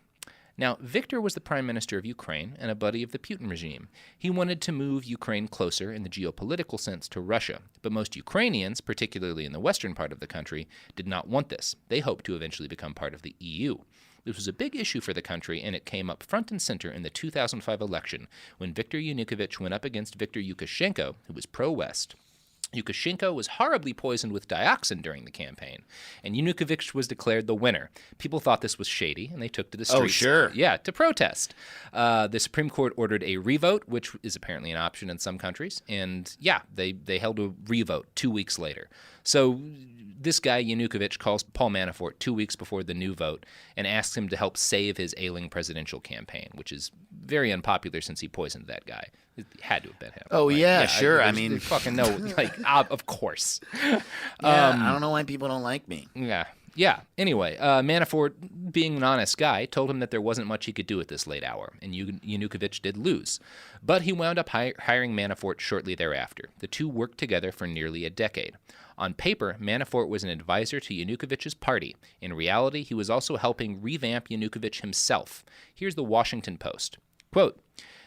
Now, Viktor was the prime minister of Ukraine and a buddy of the Putin regime. He wanted to move Ukraine closer in the geopolitical sense to Russia, but most Ukrainians, particularly in the western part of the country, did not want this. They hoped to eventually become part of the EU. This was a big issue for the country, and it came up front and center in the 2005 election when Viktor Yanukovych went up against Viktor Yushchenko, who was pro-West. Yushchenko was horribly poisoned with dioxin during the campaign, and Yanukovych was declared the winner. People thought this was shady, and they took to the streets. Oh, sure. Yeah, to protest. The Supreme Court ordered a revote, which is apparently an option in some countries, and they held a revote 2 weeks later. So this guy, Yanukovych, calls Paul Manafort 2 weeks before the new vote and asks him to help save his ailing presidential campaign, which is very unpopular since he poisoned that guy. It had to have been him. Oh, sure. I mean, fucking no, of course. I don't know why people don't like me. Yeah. Anyway, Manafort, being an honest guy, told him that there wasn't much he could do at this late hour, and Yanukovych did lose. But he wound up hiring Manafort shortly thereafter. The two worked together for nearly a decade. On paper, Manafort was an advisor to Yanukovych's party. In reality, he was also helping revamp Yanukovych himself. Here's the Washington Post. Quote,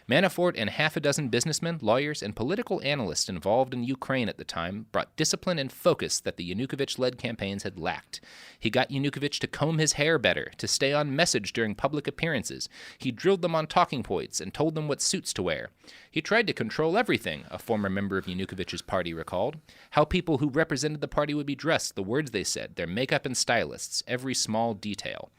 Manafort and half a dozen businessmen, lawyers, and political analysts involved in Ukraine at the time brought discipline and focus that the Yanukovych-led campaigns had lacked. He got Yanukovych to comb his hair better, to stay on message during public appearances. He drilled them on talking points and told them what suits to wear. He tried to control everything, a former member of Yanukovych's party recalled. How people who represented the party would be dressed, the words they said, their makeup and stylists, every small detail.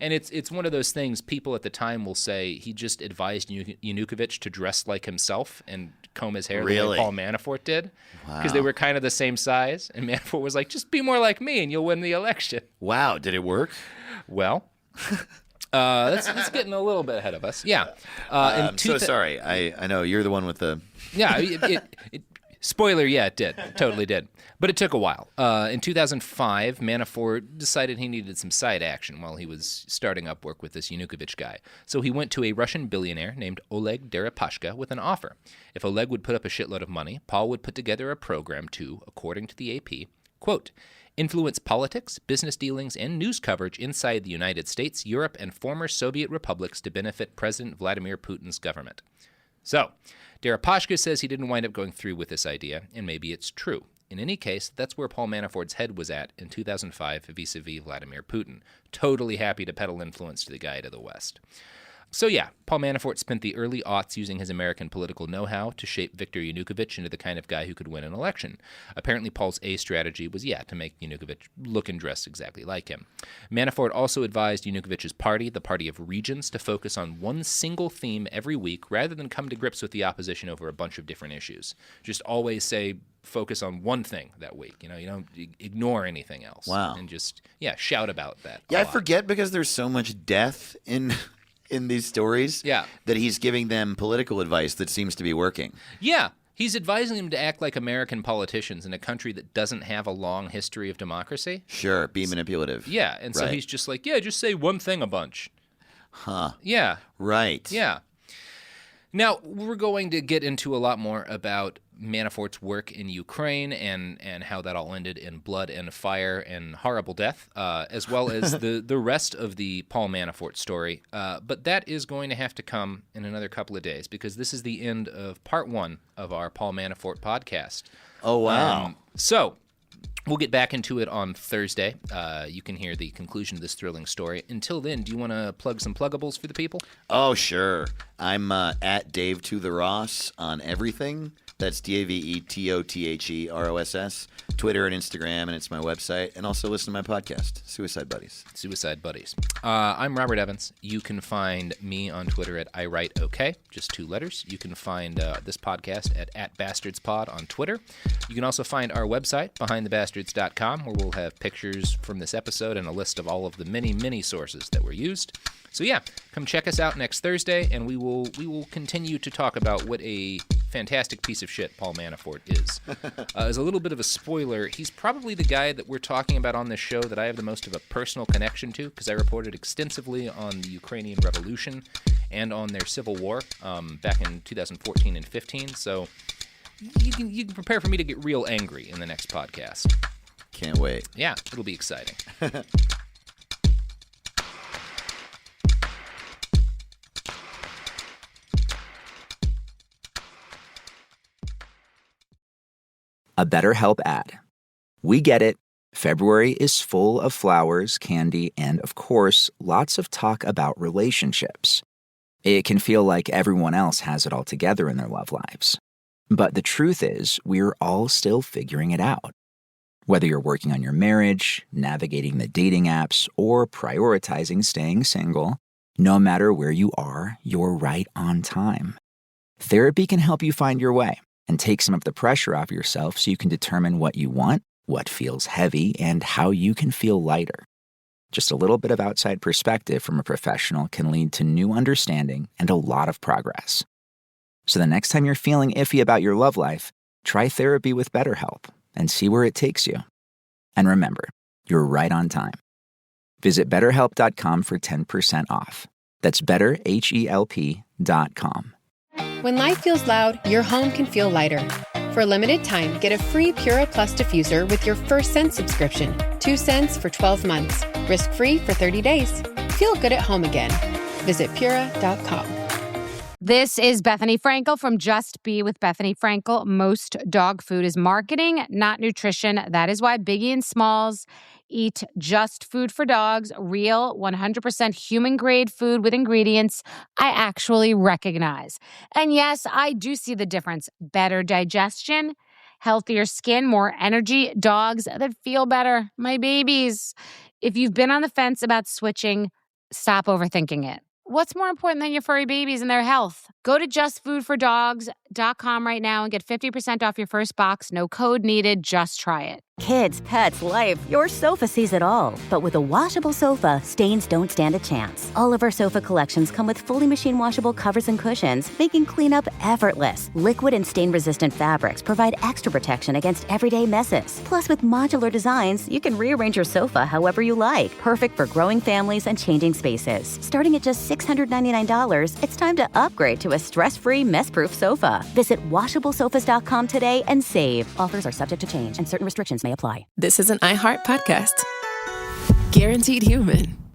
And it's one of those things people at the time will say he just advised Yanukovych to dress like himself and comb his hair the way Paul Manafort did. Because they were kind of the same size. And Manafort was like, just be more like me and you'll win the election. Wow. Did it work? Well, that's getting a little bit ahead of us. Yeah. I'm so sorry. I know you're the one with the... Yeah. Spoiler, yeah, it did. Totally did. But it took a while. In 2005, Manafort decided he needed some side action while he was starting up work with this Yanukovych guy. So he went to a Russian billionaire named Oleg Deripaska with an offer. If Oleg would put up a shitload of money, Paul would put together a program to, according to the AP, quote, influence politics, business dealings, and news coverage inside the United States, Europe, and former Soviet republics to benefit President Vladimir Putin's government. So, Deripaska says he didn't wind up going through with this idea, and maybe it's true. In any case, that's where Paul Manafort's head was at in 2005 vis-a-vis Vladimir Putin. Totally happy to peddle influence to the guy to the west. So yeah, Paul Manafort spent the early aughts using his American political know-how to shape Viktor Yanukovych into the kind of guy who could win an election. Apparently Paul's A strategy was, to make Yanukovych look and dress exactly like him. Manafort also advised Yanukovych's party, the Party of Regions, to focus on one single theme every week rather than come to grips with the opposition over a bunch of different issues. Just always say, focus on one thing that week. You don't ignore anything else. Wow. And just, shout about that. Yeah, I forget because there's so much death in these stories that he's giving them political advice that seems to be working. Yeah. He's advising them to act like American politicians in a country that doesn't have a long history of democracy. Sure, be manipulative. Yeah, and so he's just like, just say one thing a bunch. Huh. Yeah. Right. Yeah. Now, we're going to get into a lot more about Manafort's work in Ukraine and how that all ended in blood and fire and horrible death, as well as the rest of the Paul Manafort story. But that is going to have to come in another couple of days because this is the end of part 1 of our Paul Manafort podcast. Oh, wow. So we'll get back into it on Thursday. You can hear the conclusion of this thrilling story. Until then, do you want to plug some pluggables for the people? Oh, sure. I'm at Dave to the Ross on everything. That's DAVETOTHEROSS, Twitter and Instagram, and it's my website. And also listen to my podcast, Suicide Buddies. Suicide Buddies. I'm Robert Evans. You can find me on Twitter at IWriteOK, just 2 letters. You can find this podcast at BastardsPod on Twitter. You can also find our website, BehindTheBastards.com, where we'll have pictures from this episode and a list of all of the many, many sources that were used. So come check us out next Thursday, and we will continue to talk about what a fantastic piece of shit Paul Manafort is. As a little bit of a spoiler, he's probably the guy that we're talking about on this show that I have the most of a personal connection to, because I reported extensively on the Ukrainian Revolution and on their civil war back in 2014 and 15. So you can prepare for me to get real angry in the next podcast. Can't wait. Yeah, it'll be exciting. A BetterHelp ad. We get it. February is full of flowers, candy, and, of course, lots of talk about relationships. It can feel like everyone else has it all together in their love lives. But the truth is, we're all still figuring it out. Whether you're working on your marriage, navigating the dating apps, or prioritizing staying single, no matter where you are, you're right on time. Therapy can help you find your way and take some of the pressure off yourself so you can determine what you want, what feels heavy, and how you can feel lighter. Just a little bit of outside perspective from a professional can lead to new understanding and a lot of progress. So the next time you're feeling iffy about your love life, try therapy with BetterHelp and see where it takes you. And remember, you're right on time. Visit BetterHelp.com for 10% off. That's BetterHelp.com. When life feels loud, your home can feel lighter. For a limited time, get a free Pura Plus diffuser with your first Scent subscription. 2 cents for 12 months. Risk-free for 30 days. Feel good at home again. Visit Pura.com. This is Bethany Frankel from Just Be with Bethany Frankel. Most dog food is marketing, not nutrition. That is why Biggie and Smalls eat just food for dogs, real 100% human-grade food with ingredients I actually recognize. And yes, I do see the difference. Better digestion, healthier skin, more energy, dogs that feel better, my babies. If you've been on the fence about switching, stop overthinking it. What's more important than your furry babies and their health? Go to justfoodfordogs.com right now and get 50% off your first box. No code needed. Just try it. Kids, pets, life, your sofa sees it all. But with a washable sofa, stains don't stand a chance. All of our sofa collections come with fully machine washable covers and cushions, making cleanup effortless. Liquid and stain-resistant fabrics provide extra protection against everyday messes. Plus, with modular designs, you can rearrange your sofa however you like. Perfect for growing families and changing spaces. Starting at just $699, it's time to upgrade to a stress-free, mess-proof sofa. Visit washablesofas.com today and save. Offers are subject to change and certain restrictions may apply. This is an iHeart podcast. Guaranteed human.